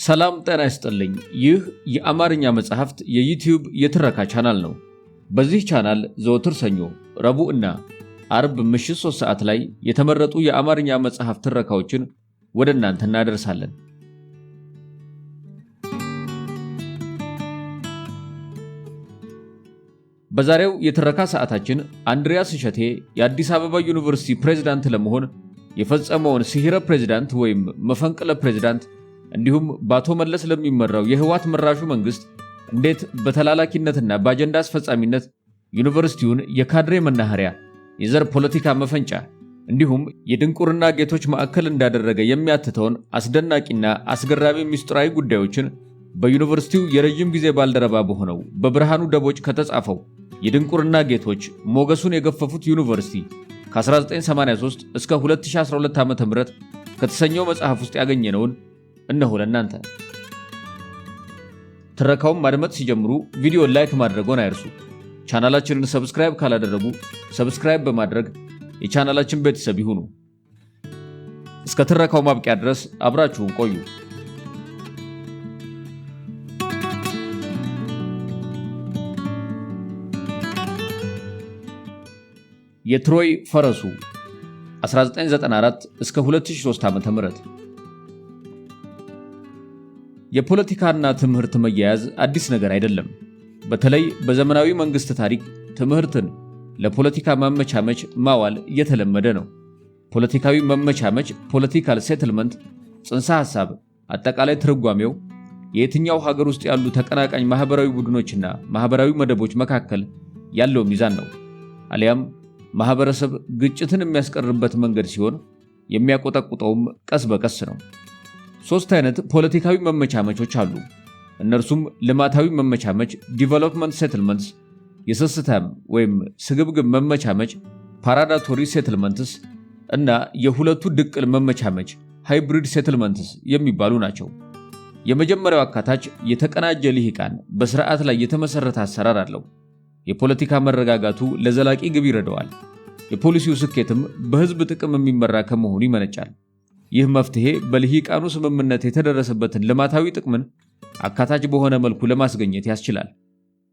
ሰላም ጤና ይስጥልኝ። ይህ የአማርኛ መጽሐፍት የዩቲዩብ የትረካ ቻናል ነው። በዚህ ቻናል ዘወትር ሰኞ፣ ረቡዕ እና አርብ ምሽት 3 ሰዓት ላይ የተመረጡ የአማርኛ መጽሐፍት ትረካዎችን ወደ እናንተ እናደርሳለን። በዛሬው የትረካ ሰዓታችን አንድሪያስ እሸቴ የአዲስ አበባ ዩኒቨርሲቲ ፕሬዝዳንት ለመሆን የፈጸመውን ሲሂረ ፕሬዝዳንት ወይም መፈንቅለ ፕሬዝዳንት እንዲሁም በአቶ መለስ ለሚመራው የህወሓት መራሹ መንግስት እንዴት በተላላኪነትና በአጀንዳ አስፈጻሚነት ዩኒቨርሲቲውን የካድሬ መናኸሪያ፣ የዘር ፖለቲካ መፈንጫ እንዲሁም የድንቁርና ጌቶች ማዕከል እንዳደረገ የሚያትተውን አስደናቂና አስገራሚ ምስጢራዊ ጉዳዮችን በዩኒቨርሲቲው የረጅም ጊዜ ባልደረባ በሆነው በብርሃኑ ደቦጭ ከተጻፈው የድንቁርና ጌቶች ሞገሱን የገፈፉት ዩኒቨርሲቲ ከ1983 እስከ 2012 ዓ.ም ከተሰኘው መጽሐፍ ውስጥ ያገኘነውን እነሆ ለእናንተ። ትረካውን ማድመጥ ሲጀምሩ ቪዲዮን ላይክ ማድረግዎን አይርሱ። ቻናላችንን ሰብስክራይብ ካላደረጉ ሰብስክራይብ በማድረግ የቻናላችን ቤተሰብ ይሁኑ። እስከ ትረካው ማብቂያ ድረስ አብራችሁን ቆዩ። የትሮይ ፈረሱ 1994 እስከ 2003 ዓ.ም። የፖለቲካና ትምህርት መያያዝ አዲስ ነገር አይደለም። በተለይ በዘመናዊ መንግስት ታሪክ ትምህርትን ለፖለቲካ ማመቻመች ማዋል እየተለመደ ነው። ፖለቲካዊ መመቻመች ፖለቲካል ሴትልመንት ጽንሰ ሐሳብ አጠቃላይ ትርጓሜው የየትኛው ሀገር ውስጥ ያሉ ተቀናቃኝ ማህበራዊ ቡድኖችና ማህበራዊ መደቦች መካከል ያለው ሚዛን ነው። አሊያም ማህበረሰብ ግጭትን የሚያስቀርበት መንገድ ሲሆን የሚያቆጠቁጠውም ቀስ በቀስ ነው። 3 አይነት ፖለቲካዊ መመቻመቾች አሉ። እነርሱም ልማታዊ መመቻመች ዲቨሎፕመንት ሴትልመንትስ፣ የስስታም ወይም ስግብግብ መመቻመች ፓራዳቶሪ ሴትልመንትስ እና የሁለቱ ድቅል መመቻመች ሃይብሪድ ሴትልመንትስ የሚባሉ ናቸው። የመጀመሪያው አካታች የተቀናጀ ልሂቃን በስርዓት ላይ የተመሰረተ አሰራር አለው። የፖለቲካ መረጋጋቱ ለዘላቂ ግብ ይረዳዋል። የፖሊሲው ስኬትም በህዝብ ጥቅም የሚመራ ከመሆኑ ይመነጫል። ይህ መፍትሄ በልሂቃኑ ስምምነት የተደረሰበትን ልማታዊ ጥቅምን አካታች በሆነ መልኩ ለማስገኘት ያስችላል።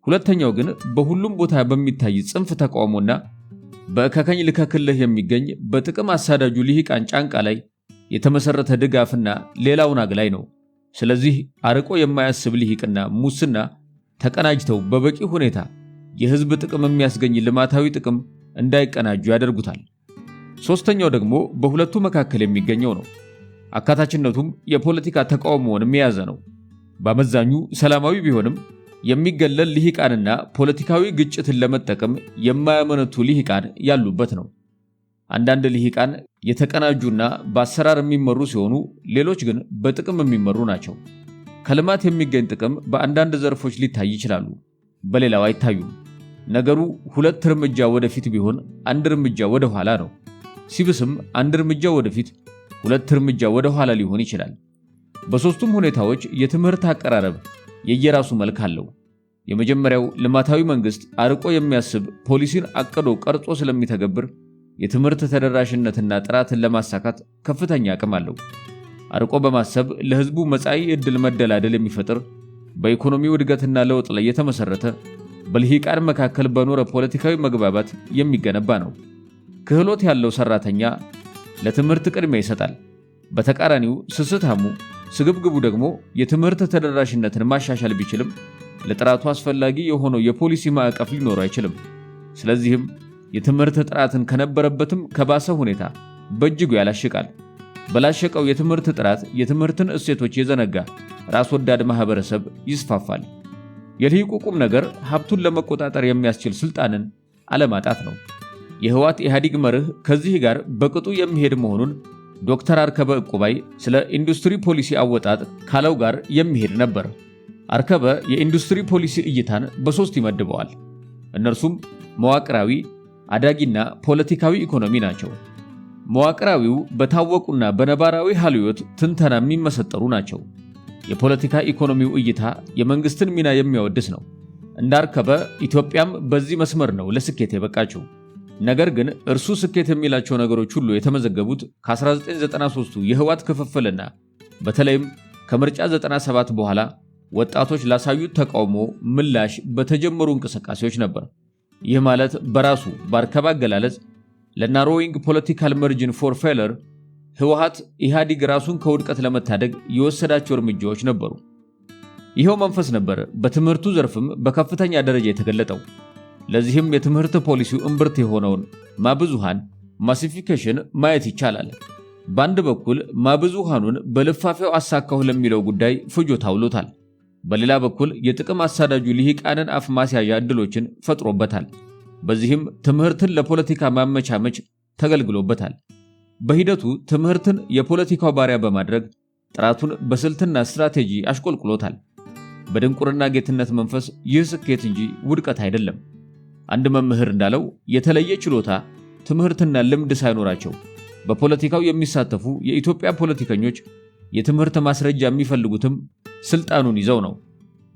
ሁለተኛው ግን በሁሉም ቦታ በሚታይ ጽንፍ ተቃውሞና በእከከኝ ልከክልህ የሚገኝ በጥቅም አሳዳጁ ልሂቃን ጫንቃ ላይ የተመሰረተ ድጋፍና ሌላውን አግላይ ነው። ስለዚህ አርቆ የማያስብ ልሂቅና ሙስና ተቀናጅተው በበቂ ሁኔታ የህዝብ ጥቅም የሚያስገኝ ልማታዊ ጥቅም እንዳይቀናጁ ያደርጉታል። ሶስተኛው ደግሞ በሁለቱ መካከል የሚገኘው ነው። አካታችነቱም የፖለቲካ ተቃውሞውን የያዘ ነው። በአመዛኙ ሰላማዊ ቢሆንም የሚገለል ልሂቃንና ፖለቲካዊ ግጭትን ለመጠቀም የማያመነቱ ልሂቃን ያሉበት ነው። አንዳንድ ልሂቃን የተቀናጁና በአሰራር የሚመሩ ሲሆኑ፣ ሌሎች ግን በጥቅም የሚመሩ ናቸው። ከልማት የሚገኝ ጥቅም በአንዳንድ ዘርፎች ሊታይ ይችላሉ፣ በሌላው አይታዩም። ነገሩ 2 እርምጃ ወደፊት ቢሆን 1 እርምጃ ወደ ኋላ ነው። ሲብስም 1 እርምጃ ወደፊት 2 እርምጃ ወደ ኋላ ሊሆን ይችላል። በሶስቱም ሁኔታዎች የትምህርት አቀራረብ የየራሱ መልክ አለው። የመጀመሪያው ልማታዊ መንግስት አርቆ የሚያስብ ፖሊሲን አቅዶ ቀርጾ ስለሚተገብር የትምህርት ተደራሽነትና ጥራትን ለማሳካት ከፍተኛ አቅም አለው። አርቆ በማሰብ ለህዝቡ መጻኢ ዕድል መደላደል የሚፈጥር በኢኮኖሚው እድገትና ለውጥ ላይ የተመሰረተ በልሂቃን መካከል በኖረ ፖለቲካዊ መግባባት የሚገነባ ነው። ክህሎት ያለው ሰራተኛ ለትምህርት ቅድሚያ ይሰጣል። በተቃራኒው ስስታሙ ስግብግቡ ደግሞ የትምህርት ተደራሽነትን ማሻሻል ቢችልም ለጥራቱ አስፈላጊ የሆነው የፖሊሲ ማዕቀፍ ሊኖር አይችልም። ስለዚህም የትምህርት ጥራትን ከነበረበትም ከባሰ ሁኔታ በእጅጉ ያላሽቃል። በላሸቀው የትምህርት ጥራት የትምህርትን እሴቶች የዘነጋ ራስ ወዳድ ማህበረሰብ ይስፋፋል። የልሂቁ ቁም ነገር ሀብቱን ለመቆጣጠር የሚያስችል ስልጣንን አለማጣት ነው። የህወሓት ኢህአዴግ መርህ ከዚህ ጋር በቅጡ የሚሄድ መሆኑን ዶክተር አርከበ ዕቁባይ ስለ ኢንዱስትሪ ፖሊሲ አወጣጥ ካለው ጋር የሚሄድ ነበር። አርከበ የኢንዱስትሪ ፖሊሲ እይታን በ3 ይመድበዋል። እነርሱም መዋቅራዊ፣ አዳጊና ፖለቲካዊ ኢኮኖሚ ናቸው። መዋቅራዊው በታወቁና በነባራዊ ሀልዮት ትንተና የሚመሰጠሩ ናቸው። የፖለቲካ ኢኮኖሚው እይታ የመንግስትን ሚና የሚያወድስ ነው። እንዳርከበ ኢትዮጵያም በዚህ መስመር ነው ለስኬት የበቃችው። ነገር ግን እርሱ ስኬት የሚላቸው ነገሮች ሁሉ የተመዘገቡት ከ1993ቱ የህወሓት ክፍፍልና በተለይም ከምርጫ 97 በኋላ ወጣቶች ላሳዩት ተቃውሞ ምላሽ በተጀመሩ እንቅስቃሴዎች ነበር። ይህ ማለት በራሱ በአርከባ አገላለጽ ለናሮዊንግ ፖለቲካል መርጅን ፎር ፌለር ህወሓት ኢህአዲግ ራሱን ከውድቀት ለመታደግ የወሰዳቸው እርምጃዎች ነበሩ። ይሄው መንፈስ ነበር በትምህርቱ ዘርፍም በከፍተኛ ደረጃ የተገለጠው። ለዚህም የትምህርት ፖሊሲው እምብርት የሆነውን ማብዙሃን ማሲፊኬሽን ማየት ይቻላል። በአንድ በኩል ማብዙሃኑን በልፋፊያው አሳካሁ ለሚለው ጉዳይ ፍጆታ አውሎታል። በሌላ በኩል የጥቅም አሳዳጁ ልሂቃንን አፍ ማስያዣ ዕድሎችን ፈጥሮበታል። በዚህም ትምህርትን ለፖለቲካ ማመቻመች ተገልግሎበታል። በሂደቱ ትምህርትን የፖለቲካው ባሪያ በማድረግ ጥራቱን በስልትና ስትራቴጂ አሽቆልቁሎታል። በድንቁርና ጌትነት መንፈስ ይህ ስኬት እንጂ ውድቀት አይደለም። አንድ መምህር እንዳለው የተለየ ችሎታ፣ ትምህርትና ልምድ ሳይኖራቸው በፖለቲካው የሚሳተፉ የኢትዮጵያ ፖለቲከኞች የትምህርት ማስረጃ የሚፈልጉትም ስልጣኑን ይዘው ነው።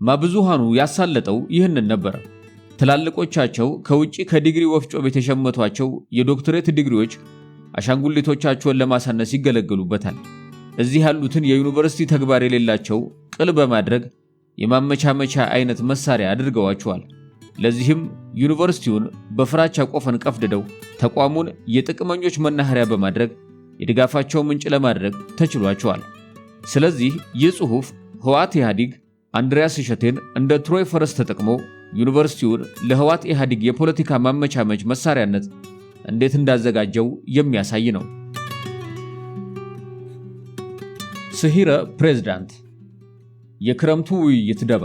ማብዙሃኑ ያሳለጠው ይህንን ነበር። ትላልቆቻቸው ከውጪ ከዲግሪ ወፍጮ ቤት የሸመቷቸው የዶክትሬት ዲግሪዎች አሻንጉሊቶቻቸውን ለማሳነስ ይገለገሉበታል። እዚህ ያሉትን የዩኒቨርሲቲ ተግባር የሌላቸው ቅል በማድረግ የማመቻመቻ አይነት መሳሪያ አድርገዋቸዋል። ለዚህም ዩኒቨርሲቲውን በፍራቻ ቆፈን ቀፍድደው ተቋሙን የጥቅመኞች መናኸሪያ በማድረግ የድጋፋቸው ምንጭ ለማድረግ ተችሏቸዋል። ስለዚህ ይህ ጽሑፍ ህወሓት ኢህአዲግ አንድሪያስ እሸቴን እንደ ትሮይ ፈረስ ተጠቅሞ ዩኒቨርሲቲውን ለህወሓት ኢህአዲግ የፖለቲካ ማመቻመች መሳሪያነት እንዴት እንዳዘጋጀው የሚያሳይ ነው። ስሂረ ፕሬዝዳንት የክረምቱ ውይይት ደባ።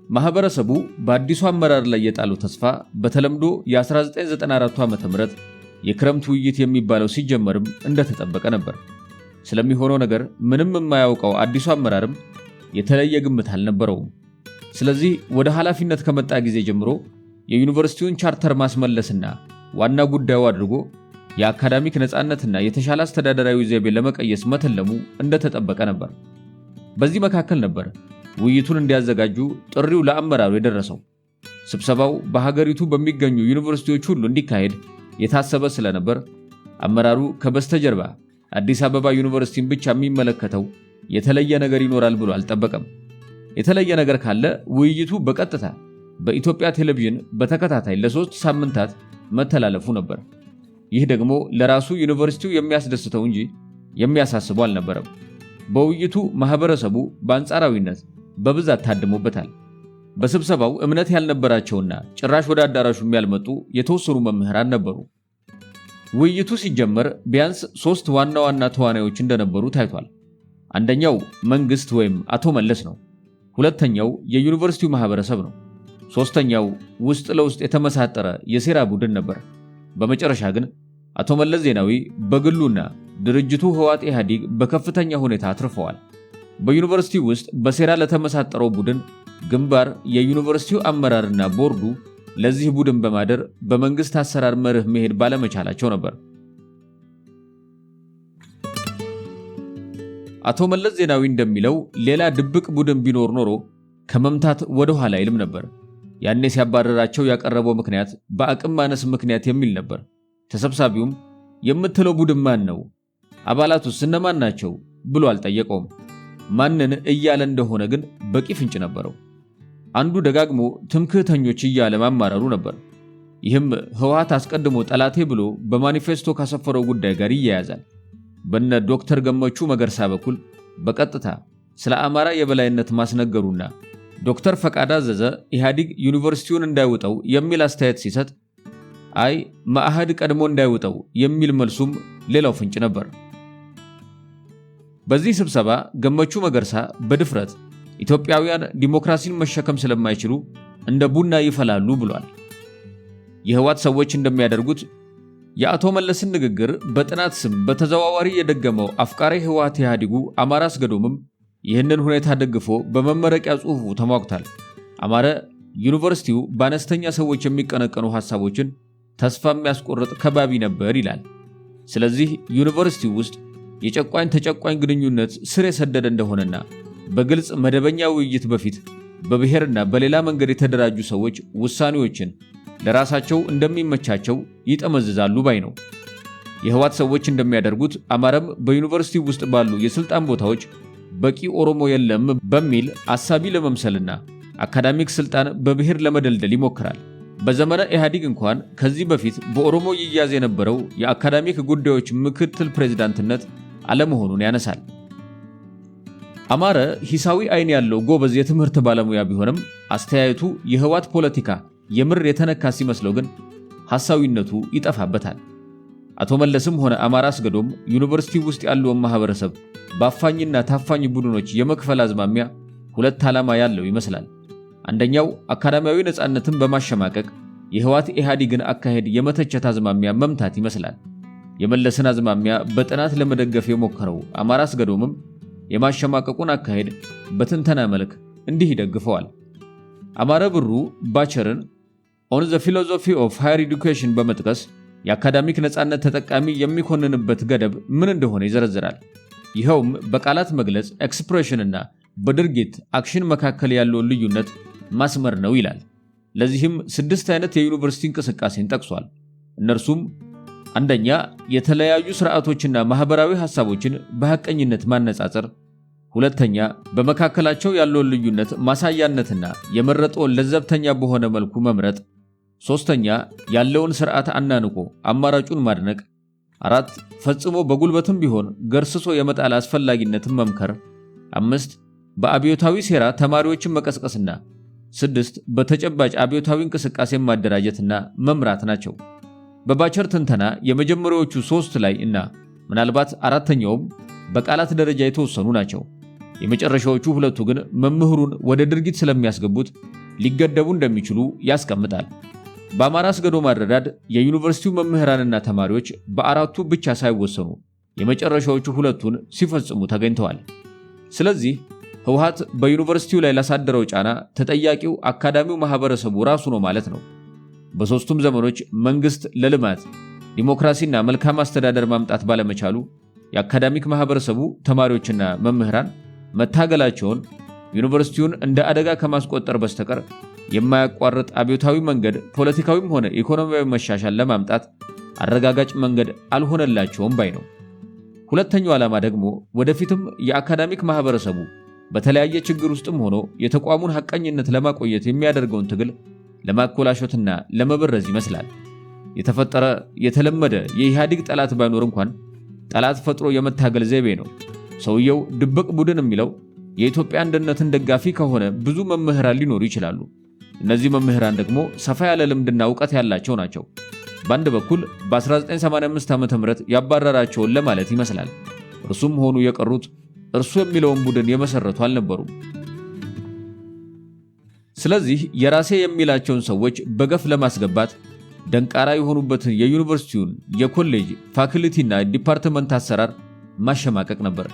ማህበረሰቡ በአዲሱ አመራር ላይ የጣለው ተስፋ በተለምዶ የ1994 ዓ.ም የክረምት ውይይት የሚባለው ሲጀመርም እንደተጠበቀ ነበር። ስለሚሆነው ነገር ምንም የማያውቀው አዲሱ አመራርም የተለየ ግምት አልነበረውም። ስለዚህ ወደ ኃላፊነት ከመጣ ጊዜ ጀምሮ የዩኒቨርሲቲውን ቻርተር ማስመለስና ዋና ጉዳዩ አድርጎ የአካዳሚክ ነፃነትና የተሻለ አስተዳደራዊ ዘይቤ ለመቀየስ መተለሙ እንደተጠበቀ ነበር። በዚህ መካከል ነበር ውይይቱን እንዲያዘጋጁ ጥሪው ለአመራሩ የደረሰው። ስብሰባው በሀገሪቱ በሚገኙ ዩኒቨርሲቲዎች ሁሉ እንዲካሄድ የታሰበ ስለነበር አመራሩ ከበስተጀርባ አዲስ አበባ ዩኒቨርሲቲን ብቻ የሚመለከተው የተለየ ነገር ይኖራል ብሎ አልጠበቀም። የተለየ ነገር ካለ ውይይቱ በቀጥታ በኢትዮጵያ ቴሌቪዥን በተከታታይ ለ3 ሳምንታት መተላለፉ ነበር። ይህ ደግሞ ለራሱ ዩኒቨርሲቲው የሚያስደስተው እንጂ የሚያሳስበው አልነበረም። በውይይቱ ማህበረሰቡ በአንጻራዊነት በብዛት ታድሞበታል። በስብሰባው እምነት ያልነበራቸውና ጭራሽ ወደ አዳራሹ ያልመጡ የተወሰኑ መምህራን ነበሩ። ውይይቱ ሲጀመር ቢያንስ 3 ዋና ዋና ተዋናዮች እንደነበሩ ታይቷል። አንደኛው መንግስት ወይም አቶ መለስ ነው። ሁለተኛው የዩኒቨርሲቲው ማህበረሰብ ነው። ሶስተኛው ውስጥ ለውስጥ የተመሳጠረ የሴራ ቡድን ነበር። በመጨረሻ ግን አቶ መለስ ዜናዊ በግሉና ድርጅቱ ህወሓት ኢህአዲግ በከፍተኛ ሁኔታ አትርፈዋል። በዩኒቨርሲቲው ውስጥ በሴራ ለተመሳጠረው ቡድን ግንባር የዩኒቨርሲቲው አመራርና ቦርዱ ለዚህ ቡድን በማደር በመንግስት አሰራር መርህ መሄድ ባለመቻላቸው ነበር። አቶ መለስ ዜናዊ እንደሚለው ሌላ ድብቅ ቡድን ቢኖር ኖሮ ከመምታት ወደ ኋላ አይልም ነበር። ያኔ ሲያባረራቸው ያቀረበው ምክንያት በአቅም ማነስ ምክንያት የሚል ነበር። ተሰብሳቢውም የምትለው ቡድን ማን ነው? አባላቱስ እነማን ናቸው ብሎ አልጠየቀውም። ማንን እያለ እንደሆነ ግን በቂ ፍንጭ ነበረው። አንዱ ደጋግሞ ትምክህተኞች እያለ ማማረሩ ነበር። ይህም ህወሓት አስቀድሞ ጠላቴ ብሎ በማኒፌስቶ ካሰፈረው ጉዳይ ጋር ይያያዛል። በነ ዶክተር ገመቹ መገርሳ በኩል በቀጥታ ስለ አማራ የበላይነት ማስነገሩና ዶክተር ፈቃድ አዘዘ ኢህአዲግ ዩኒቨርሲቲውን እንዳይውጠው የሚል አስተያየት ሲሰጥ አይ መአህድ ቀድሞ እንዳይውጠው የሚል መልሱም ሌላው ፍንጭ ነበር። በዚህ ስብሰባ ገመቹ መገርሳ በድፍረት ኢትዮጵያውያን ዲሞክራሲን መሸከም ስለማይችሉ እንደ ቡና ይፈላሉ ብሏል። የህወሓት ሰዎች እንደሚያደርጉት የአቶ መለስን ንግግር በጥናት ስም በተዘዋዋሪ የደገመው አፍቃሪ ህወሓት ኢህአዲጉ አማራ አስገዶምም ይህንን ሁኔታ ደግፎ በመመረቂያ ጽሑፉ ተሟግቷል። አማረ ዩኒቨርሲቲው በአነስተኛ ሰዎች የሚቀነቀኑ ሐሳቦችን ተስፋ የሚያስቆርጥ ከባቢ ነበር ይላል። ስለዚህ ዩኒቨርሲቲው ውስጥ የጨቋኝ ተጨቋኝ ግንኙነት ስር የሰደደ እንደሆነና በግልጽ መደበኛ ውይይት በፊት በብሔርና በሌላ መንገድ የተደራጁ ሰዎች ውሳኔዎችን ለራሳቸው እንደሚመቻቸው ይጠመዝዛሉ ባይ ነው። የህወሓት ሰዎች እንደሚያደርጉት አማረም በዩኒቨርሲቲ ውስጥ ባሉ የስልጣን ቦታዎች በቂ ኦሮሞ የለም በሚል አሳቢ ለመምሰልና አካዳሚክ ስልጣን በብሔር ለመደልደል ይሞክራል። በዘመነ ኢህአዴግ እንኳን ከዚህ በፊት በኦሮሞ ይያዝ የነበረው የአካዳሚክ ጉዳዮች ምክትል ፕሬዝዳንትነት አለመሆኑን ያነሳል። አማረ ሂሳዊ አይን ያለው ጎበዝ የትምህርት ባለሙያ ቢሆንም አስተያየቱ የህዋት ፖለቲካ የምር የተነካ ሲመስለው ግን ሐሳዊነቱ ይጠፋበታል። አቶ መለስም ሆነ አማራ አስገዶም ዩኒቨርሲቲ ውስጥ ያለውን ማህበረሰብ በአፋኝና ታፋኝ ቡድኖች የመክፈል አዝማሚያ ሁለት ዓላማ ያለው ይመስላል። አንደኛው አካዳሚያዊ ነፃነትን በማሸማቀቅ የህዋት ኢህአዴግን አካሄድ የመተቸት አዝማሚያ መምታት ይመስላል። የመለስን አዝማሚያ በጥናት ለመደገፍ የሞከረው አማራ አስገዶምም የማሸማቀቁን አካሄድ በትንተና መልክ እንዲህ ይደግፈዋል። አማረ ብሩ ባቸርን ኦን ዘ ፊሎሶፊ ኦፍ ሃየር ኤዱኬሽን በመጥቀስ የአካዳሚክ ነፃነት ተጠቃሚ የሚኮንንበት ገደብ ምን እንደሆነ ይዘረዝራል። ይኸውም በቃላት መግለጽ ኤክስፕሬሽን እና በድርጊት አክሽን መካከል ያለውን ልዩነት ማስመር ነው ይላል። ለዚህም 6 አይነት የዩኒቨርሲቲ እንቅስቃሴን ጠቅሷል። እነርሱም አንደኛ የተለያዩ ስርዓቶችና ማህበራዊ ሐሳቦችን በሐቀኝነት ማነጻጸር፣ ሁለተኛ በመካከላቸው ያለውን ልዩነት ማሳያነትና የመረጠውን ለዘብተኛ በሆነ መልኩ መምረጥ፣ ሶስተኛ ያለውን ስርዓት አናንቆ አማራጩን ማድነቅ፣ 4 ፈጽሞ በጉልበትም ቢሆን ገርስሶ የመጣል አስፈላጊነትን መምከር፣ 5 በአብዮታዊ ሴራ ተማሪዎችን መቀስቀስና 6 በተጨባጭ አብዮታዊ እንቅስቃሴ ማደራጀትና መምራት ናቸው። በባቸር ትንተና የመጀመሪያዎቹ 3 ላይ እና ምናልባት አራተኛውም በቃላት ደረጃ የተወሰኑ ናቸው። የመጨረሻዎቹ 2ቱ ግን መምህሩን ወደ ድርጊት ስለሚያስገቡት ሊገደቡ እንደሚችሉ ያስቀምጣል። በአማራ አስገዶም አረዳድ የዩኒቨርሲቲው መምህራንና ተማሪዎች በአራቱ ብቻ ሳይወሰኑ የመጨረሻዎቹ 2ቱን ሲፈጽሙ ተገኝተዋል። ስለዚህ ህወሓት በዩኒቨርሲቲው ላይ ላሳደረው ጫና ተጠያቂው አካዳሚው ማህበረሰቡ ራሱ ነው ማለት ነው። በሶስቱም ዘመኖች መንግስት ለልማት ዲሞክራሲና መልካም አስተዳደር ማምጣት ባለመቻሉ የአካዳሚክ ማህበረሰቡ ተማሪዎችና መምህራን መታገላቸውን ዩኒቨርሲቲውን እንደ አደጋ ከማስቆጠር በስተቀር የማያቋርጥ አብዮታዊ መንገድ ፖለቲካዊም ሆነ ኢኮኖሚያዊ መሻሻል ለማምጣት አረጋጋጭ መንገድ አልሆነላቸውም ባይ ነው። ሁለተኛው ዓላማ ደግሞ ወደፊትም የአካዳሚክ ማህበረሰቡ በተለያየ ችግር ውስጥም ሆኖ የተቋሙን ሐቀኝነት ለማቆየት የሚያደርገውን ትግል ለማኮላሸትና ለመበረዝ ይመስላል። የተፈጠረ የተለመደ የኢህአዴግ ጠላት ባይኖር እንኳን ጠላት ፈጥሮ የመታገል ዘይቤ ነው። ሰውየው ድብቅ ቡድን የሚለው የኢትዮጵያ አንድነትን ደጋፊ ከሆነ ብዙ መምህራን ሊኖሩ ይችላሉ። እነዚህ መምህራን ደግሞ ሰፋ ያለ ልምድና ዕውቀት ያላቸው ናቸው። በአንድ በኩል በ1985 ዓ.ም ያባረራቸውን ለማለት ይመስላል። እርሱም ሆኑ የቀሩት እርሱ የሚለውን ቡድን የመሰረቱ አልነበሩም። ስለዚህ የራሴ የሚላቸውን ሰዎች በገፍ ለማስገባት ደንቃራ የሆኑበትን የዩኒቨርሲቲውን የኮሌጅ ፋክልቲና ዲፓርትመንት አሰራር ማሸማቀቅ ነበር።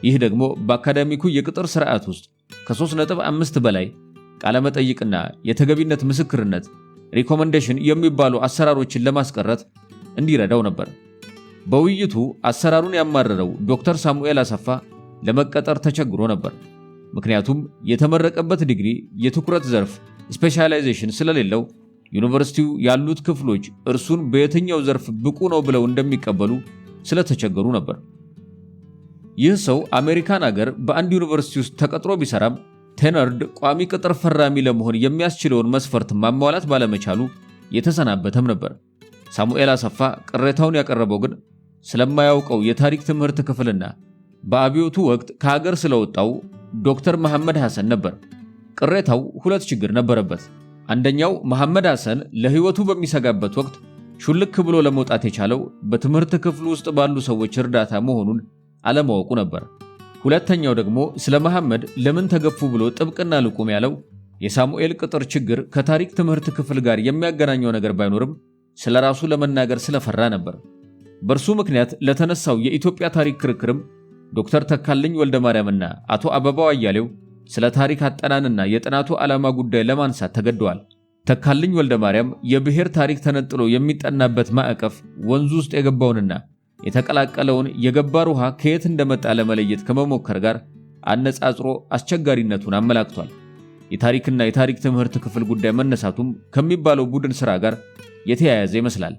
ይህ ደግሞ በአካዳሚኩ የቅጥር ስርዓት ውስጥ ከ3.5 በላይ ቃለመጠይቅና የተገቢነት ምስክርነት ሪኮመንዴሽን የሚባሉ አሰራሮችን ለማስቀረት እንዲረዳው ነበር። በውይይቱ አሰራሩን ያማረረው ዶክተር ሳሙኤል አሰፋ ለመቀጠር ተቸግሮ ነበር። ምክንያቱም የተመረቀበት ዲግሪ የትኩረት ዘርፍ ስፔሻላይዜሽን ስለሌለው ዩኒቨርሲቲው ያሉት ክፍሎች እርሱን በየትኛው ዘርፍ ብቁ ነው ብለው እንደሚቀበሉ ስለተቸገሩ ነበር። ይህ ሰው አሜሪካን አገር በአንድ ዩኒቨርሲቲ ውስጥ ተቀጥሮ ቢሰራም ቴነርድ ቋሚ ቅጥር ፈራሚ ለመሆን የሚያስችለውን መስፈርት ማሟላት ባለመቻሉ የተሰናበተም ነበር። ሳሙኤል አሰፋ ቅሬታውን ያቀረበው ግን ስለማያውቀው የታሪክ ትምህርት ክፍልና በአብዮቱ ወቅት ከሀገር ስለወጣው ዶክተር መሐመድ ሐሰን ነበር። ቅሬታው 2 ችግር ነበረበት። አንደኛው መሐመድ ሐሰን ለህይወቱ በሚሰጋበት ወቅት ሹልክ ብሎ ለመውጣት የቻለው በትምህርት ክፍሉ ውስጥ ባሉ ሰዎች እርዳታ መሆኑን አለማወቁ ነበር። ሁለተኛው ደግሞ ስለ መሐመድ ለምን ተገፉ ብሎ ጥብቅና ልቁም ያለው የሳሙኤል ቅጥር ችግር ከታሪክ ትምህርት ክፍል ጋር የሚያገናኘው ነገር ባይኖርም ስለራሱ ለመናገር ስለፈራ ነበር። በእርሱ ምክንያት ለተነሳው የኢትዮጵያ ታሪክ ክርክርም ዶክተር ተካልኝ ወልደማርያምና አቶ አበባው አያሌው ስለ ታሪክ አጠናንና የጥናቱ ዓላማ ጉዳይ ለማንሳት ተገደዋል። ተካልኝ ወልደማርያም የብሔር ታሪክ ተነጥሎ የሚጠናበት ማዕቀፍ ወንዙ ውስጥ የገባውንና የተቀላቀለውን የገባር ውሃ ከየት እንደመጣ ለመለየት ከመሞከር ጋር አነጻጽሮ አስቸጋሪነቱን አመላክቷል። የታሪክና የታሪክ ትምህርት ክፍል ጉዳይ መነሳቱም ከሚባለው ቡድን ሥራ ጋር የተያያዘ ይመስላል።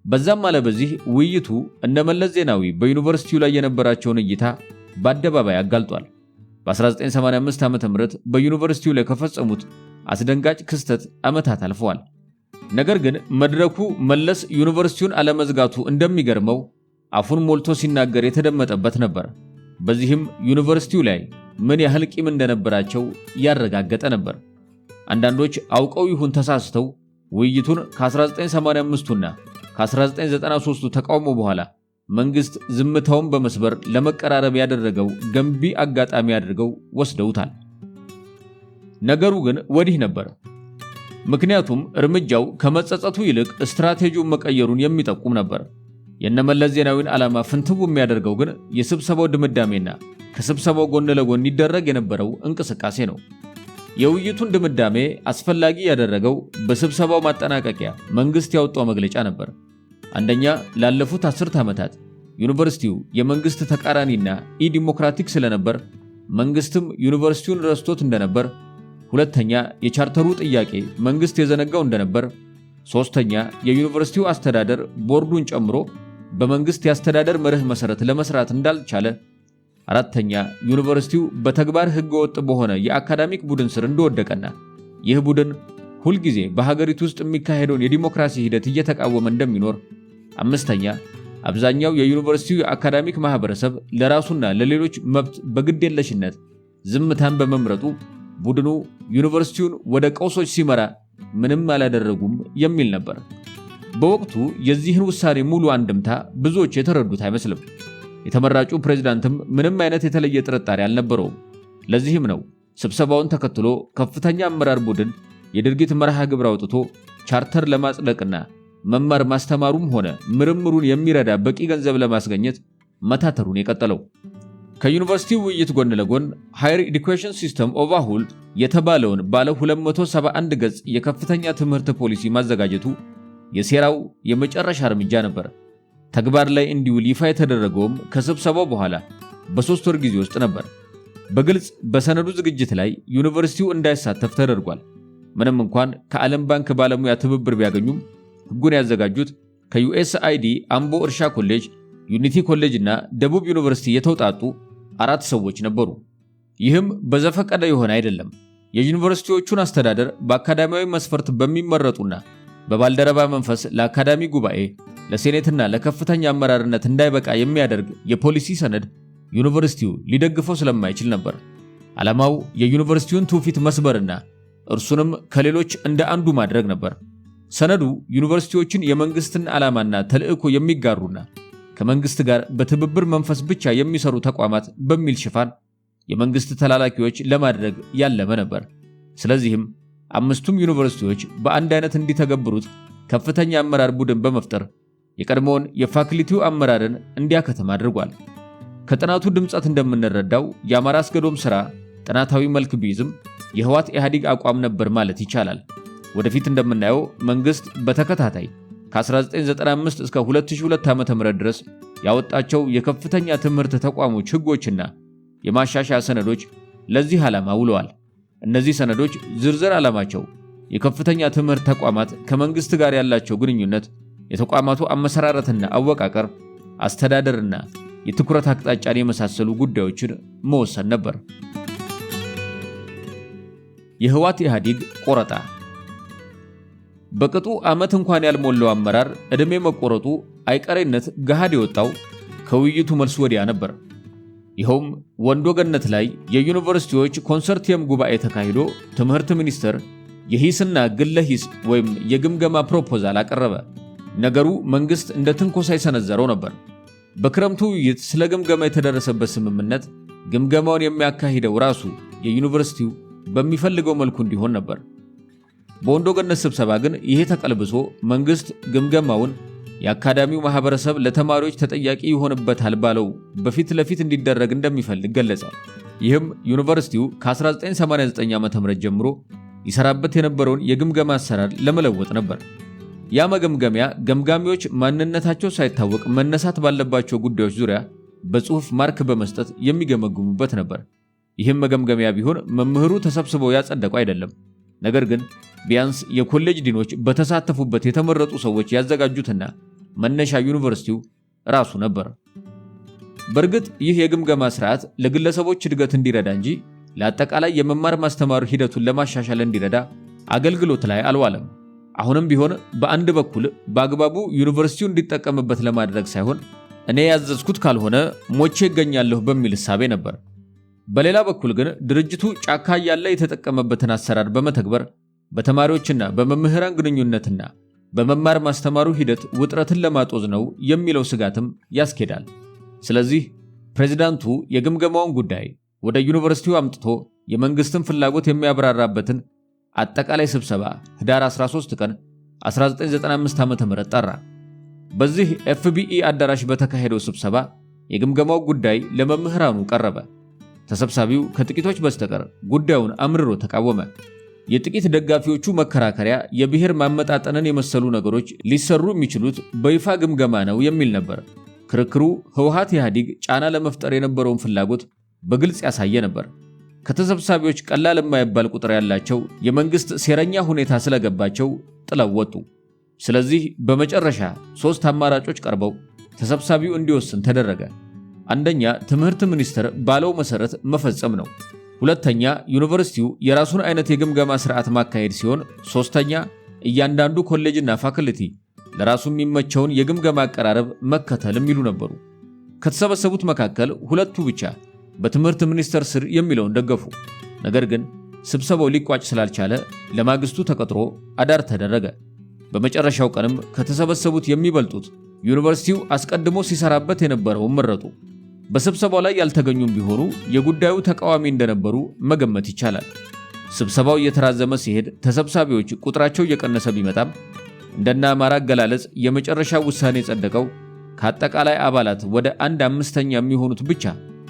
በዛም አለ በዚህ ውይይቱ እነ መለስ ዜናዊ በዩኒቨርሲቲው ላይ የነበራቸውን እይታ በአደባባይ አጋልጧል። በ1985 ዓ.ም በዩኒቨርሲቲው ላይ ከፈጸሙት አስደንጋጭ ክስተት ዓመታት አልፈዋል። ነገር ግን መድረኩ መለስ ዩኒቨርሲቲውን አለመዝጋቱ እንደሚገርመው አፉን ሞልቶ ሲናገር የተደመጠበት ነበር። በዚህም ዩኒቨርሲቲው ላይ ምን ያህል ቂም እንደነበራቸው ያረጋገጠ ነበር። አንዳንዶች አውቀው ይሁን ተሳስተው ውይይቱን ከ1985ቱና ከ1993ቱ ተቃውሞ በኋላ መንግስት ዝምታውን በመስበር ለመቀራረብ ያደረገው ገንቢ አጋጣሚ አድርገው ወስደውታል። ነገሩ ግን ወዲህ ነበር። ምክንያቱም እርምጃው ከመጸጸቱ ይልቅ ስትራቴጂውን መቀየሩን የሚጠቁም ነበር። የነመለስ ዜናዊን ዓላማ ፍንትው የሚያደርገው ግን የስብሰባው ድምዳሜና ከስብሰባው ጎን ለጎን ይደረግ የነበረው እንቅስቃሴ ነው። የውይይቱን ድምዳሜ አስፈላጊ ያደረገው በስብሰባው ማጠናቀቂያ መንግስት ያወጣው መግለጫ ነበር። አንደኛ፣ ላለፉት 10 ዓመታት ዩኒቨርሲቲው የመንግስት ተቃራኒና ኢዲሞክራቲክ ስለነበር መንግስትም ዩኒቨርሲቲውን ረስቶት እንደነበር። ሁለተኛ፣ የቻርተሩ ጥያቄ መንግስት የዘነጋው እንደነበር። ሶስተኛ፣ የዩኒቨርሲቲው አስተዳደር ቦርዱን ጨምሮ በመንግስት የአስተዳደር መርህ መሰረት ለመስራት እንዳልቻለ። አራተኛ፣ ዩኒቨርሲቲው በተግባር ህገወጥ በሆነ የአካዳሚክ ቡድን ስር እንደወደቀና ይህ ቡድን ሁልጊዜ በሀገሪቱ ውስጥ የሚካሄደውን የዲሞክራሲ ሂደት እየተቃወመ እንደሚኖር። አምስተኛ፣ አብዛኛው የዩኒቨርሲቲው የአካዳሚክ ማህበረሰብ ለራሱና ለሌሎች መብት በግዴለሽነት ዝምታን በመምረጡ ቡድኑ ዩኒቨርሲቲውን ወደ ቀውሶች ሲመራ ምንም አላደረጉም የሚል ነበር። በወቅቱ የዚህን ውሳኔ ሙሉ አንድምታ ብዙዎች የተረዱት አይመስልም። የተመራጩ ፕሬዝዳንትም ምንም አይነት የተለየ ጥርጣሬ አልነበረውም። ለዚህም ነው ስብሰባውን ተከትሎ ከፍተኛ አመራር ቡድን የድርጊት መርሃ ግብር አውጥቶ ቻርተር ለማጽደቅና መማር ማስተማሩም ሆነ ምርምሩን የሚረዳ በቂ ገንዘብ ለማስገኘት መታተሩን የቀጠለው። ከዩኒቨርሲቲው ውይይት ጎን ለጎን ሃየር ኤዱኬሽን ሲስተም ኦቨርሆል የተባለውን ባለ 271 ገጽ የከፍተኛ ትምህርት ፖሊሲ ማዘጋጀቱ የሴራው የመጨረሻ እርምጃ ነበር። ተግባር ላይ እንዲውል ይፋ የተደረገውም ከስብሰባው በኋላ በ3 ወር ጊዜ ውስጥ ነበር። በግልጽ በሰነዱ ዝግጅት ላይ ዩኒቨርሲቲው እንዳይሳተፍ ተደርጓል። ምንም እንኳን ከዓለም ባንክ ባለሙያ ትብብር ቢያገኙም ሕጉን ያዘጋጁት ከዩኤስአይዲ አምቦ እርሻ ኮሌጅ፣ ዩኒቲ ኮሌጅ እና ደቡብ ዩኒቨርሲቲ የተውጣጡ 4 ሰዎች ነበሩ። ይህም በዘፈቀደ የሆነ አይደለም። የዩኒቨርሲቲዎቹን አስተዳደር በአካዳሚያዊ መስፈርት በሚመረጡና በባልደረባ መንፈስ ለአካዳሚ ጉባኤ፣ ለሴኔትና ለከፍተኛ አመራርነት እንዳይበቃ የሚያደርግ የፖሊሲ ሰነድ ዩኒቨርሲቲው ሊደግፈው ስለማይችል ነበር። ዓላማው የዩኒቨርሲቲውን ትውፊት መስበርና እርሱንም ከሌሎች እንደ አንዱ ማድረግ ነበር። ሰነዱ ዩኒቨርሲቲዎችን የመንግስትን ዓላማና ተልዕኮ የሚጋሩና ከመንግስት ጋር በትብብር መንፈስ ብቻ የሚሰሩ ተቋማት በሚል ሽፋን የመንግስት ተላላኪዎች ለማድረግ ያለመ ነበር። ስለዚህም 5ቱም ዩኒቨርሲቲዎች በአንድ አይነት እንዲተገብሩት ከፍተኛ አመራር ቡድን በመፍጠር የቀድሞውን የፋክልቲው አመራርን እንዲያከተም አድርጓል። ከጥናቱ ድምጸት እንደምንረዳው የአማራ አስገዶም ሥራ ጥናታዊ መልክ ቢይዝም የህወሓት ኢህአዴግ አቋም ነበር ማለት ይቻላል። ወደፊት እንደምናየው መንግስት በተከታታይ ከ1995 እስከ 2002 ዓ.ም ድረስ ያወጣቸው የከፍተኛ ትምህርት ተቋሞች ህጎችና የማሻሻያ ሰነዶች ለዚህ ዓላማ ውለዋል። እነዚህ ሰነዶች ዝርዝር ዓላማቸው የከፍተኛ ትምህርት ተቋማት ከመንግስት ጋር ያላቸው ግንኙነት፣ የተቋማቱ አመሰራረትና አወቃቀር፣ አስተዳደርና የትኩረት አቅጣጫን የመሳሰሉ ጉዳዮችን መወሰን ነበር። የህወሓት ኢህአዴግ ቆረጣ። በቅጡ ዓመት እንኳን ያልሞላው አመራር ዕድሜ መቆረጡ አይቀሬነት ገሃድ የወጣው ከውይይቱ መልስ ወዲያ ነበር። ይኸውም ወንዶ ገነት ላይ የዩኒቨርሲቲዎች ኮንሰርቲየም ጉባኤ ተካሂዶ ትምህርት ሚኒስቴር የሂስና ግለ ሂስ ወይም የግምገማ ፕሮፖዛል አቀረበ። ነገሩ መንግስት እንደ ትንኮሳ የሰነዘረው ነበር። በክረምቱ ውይይት ስለ ግምገማ የተደረሰበት ስምምነት ግምገማውን የሚያካሂደው ራሱ የዩኒቨርሲቲው በሚፈልገው መልኩ እንዲሆን ነበር። በወንዶ ገነት ስብሰባ ግን ይሄ ተቀልብሶ መንግስት ግምገማውን የአካዳሚው ማህበረሰብ ለተማሪዎች ተጠያቂ ይሆንበታል ባለው በፊት ለፊት እንዲደረግ እንደሚፈልግ ገለጸ። ይህም ዩኒቨርሲቲው ከ1989 ዓ.ም ጀምሮ ይሰራበት የነበረውን የግምገማ አሰራር ለመለወጥ ነበር። ያ መገምገሚያ ገምጋሚዎች ማንነታቸው ሳይታወቅ መነሳት ባለባቸው ጉዳዮች ዙሪያ በጽሑፍ ማርክ በመስጠት የሚገመግሙበት ነበር። ይህም መገምገሚያ ቢሆን መምህሩ ተሰብስበው ያጸደቀው አይደለም። ነገር ግን ቢያንስ የኮሌጅ ዲኖች በተሳተፉበት የተመረጡ ሰዎች ያዘጋጁትና መነሻ ዩኒቨርሲቲው ራሱ ነበር። በእርግጥ ይህ የግምገማ ስርዓት ለግለሰቦች እድገት እንዲረዳ እንጂ ለአጠቃላይ የመማር ማስተማር ሂደቱን ለማሻሻል እንዲረዳ አገልግሎት ላይ አልዋለም። አሁንም ቢሆን በአንድ በኩል በአግባቡ ዩኒቨርሲቲው እንዲጠቀምበት ለማድረግ ሳይሆን እኔ ያዘዝኩት ካልሆነ ሞቼ እገኛለሁ በሚል እሳቤ ነበር። በሌላ በኩል ግን ድርጅቱ ጫካ ያለ የተጠቀመበትን አሰራር በመተግበር በተማሪዎችና በመምህራን ግንኙነትና በመማር ማስተማሩ ሂደት ውጥረትን ለማጦዝ ነው የሚለው ስጋትም ያስኬዳል። ስለዚህ ፕሬዝዳንቱ የግምገማውን ጉዳይ ወደ ዩኒቨርሲቲው አምጥቶ የመንግስትን ፍላጎት የሚያብራራበትን አጠቃላይ ስብሰባ ህዳር 13 ቀን 1995 ዓ.ም ጠራ። በዚህ ኤፍቢኢ አዳራሽ በተካሄደው ስብሰባ የግምገማው ጉዳይ ለመምህራኑ ቀረበ። ተሰብሳቢው ከጥቂቶች በስተቀር ጉዳዩን አምርሮ ተቃወመ። የጥቂት ደጋፊዎቹ መከራከሪያ የብሔር ማመጣጠንን የመሰሉ ነገሮች ሊሰሩ የሚችሉት በይፋ ግምገማ ነው የሚል ነበር። ክርክሩ ህወሓት ኢህአዴግ ጫና ለመፍጠር የነበረውን ፍላጎት በግልጽ ያሳየ ነበር። ከተሰብሳቢዎች ቀላል የማይባል ቁጥር ያላቸው የመንግስት ሴረኛ ሁኔታ ስለገባቸው ጥለው ወጡ። ስለዚህ በመጨረሻ 3 አማራጮች ቀርበው ተሰብሳቢው እንዲወስን ተደረገ። አንደኛ፣ ትምህርት ሚኒስቴር ባለው መሰረት መፈጸም ነው። ሁለተኛ፣ ዩኒቨርሲቲው የራሱን አይነት የግምገማ ስርዓት ማካሄድ ሲሆን፣ ሶስተኛ፣ እያንዳንዱ ኮሌጅና ፋክልቲ ለራሱ የሚመቸውን የግምገማ አቀራረብ መከተል የሚሉ ነበሩ። ከተሰበሰቡት መካከል ሁለቱ ብቻ በትምህርት ሚኒስቴር ስር የሚለውን ደገፉ። ነገር ግን ስብሰባው ሊቋጭ ስላልቻለ ለማግስቱ ተቀጥሮ አዳር ተደረገ። በመጨረሻው ቀንም ከተሰበሰቡት የሚበልጡት ዩኒቨርሲቲው አስቀድሞ ሲሰራበት የነበረውን መረጡ። በስብሰባው ላይ ያልተገኙም ቢሆኑ የጉዳዩ ተቃዋሚ እንደነበሩ መገመት ይቻላል። ስብሰባው እየተራዘመ ሲሄድ ተሰብሳቢዎች ቁጥራቸው እየቀነሰ ቢመጣም እንደና አማራ አገላለጽ የመጨረሻ ውሳኔ የጸደቀው ከአጠቃላይ አባላት ወደ 1/5 የሚሆኑት ብቻ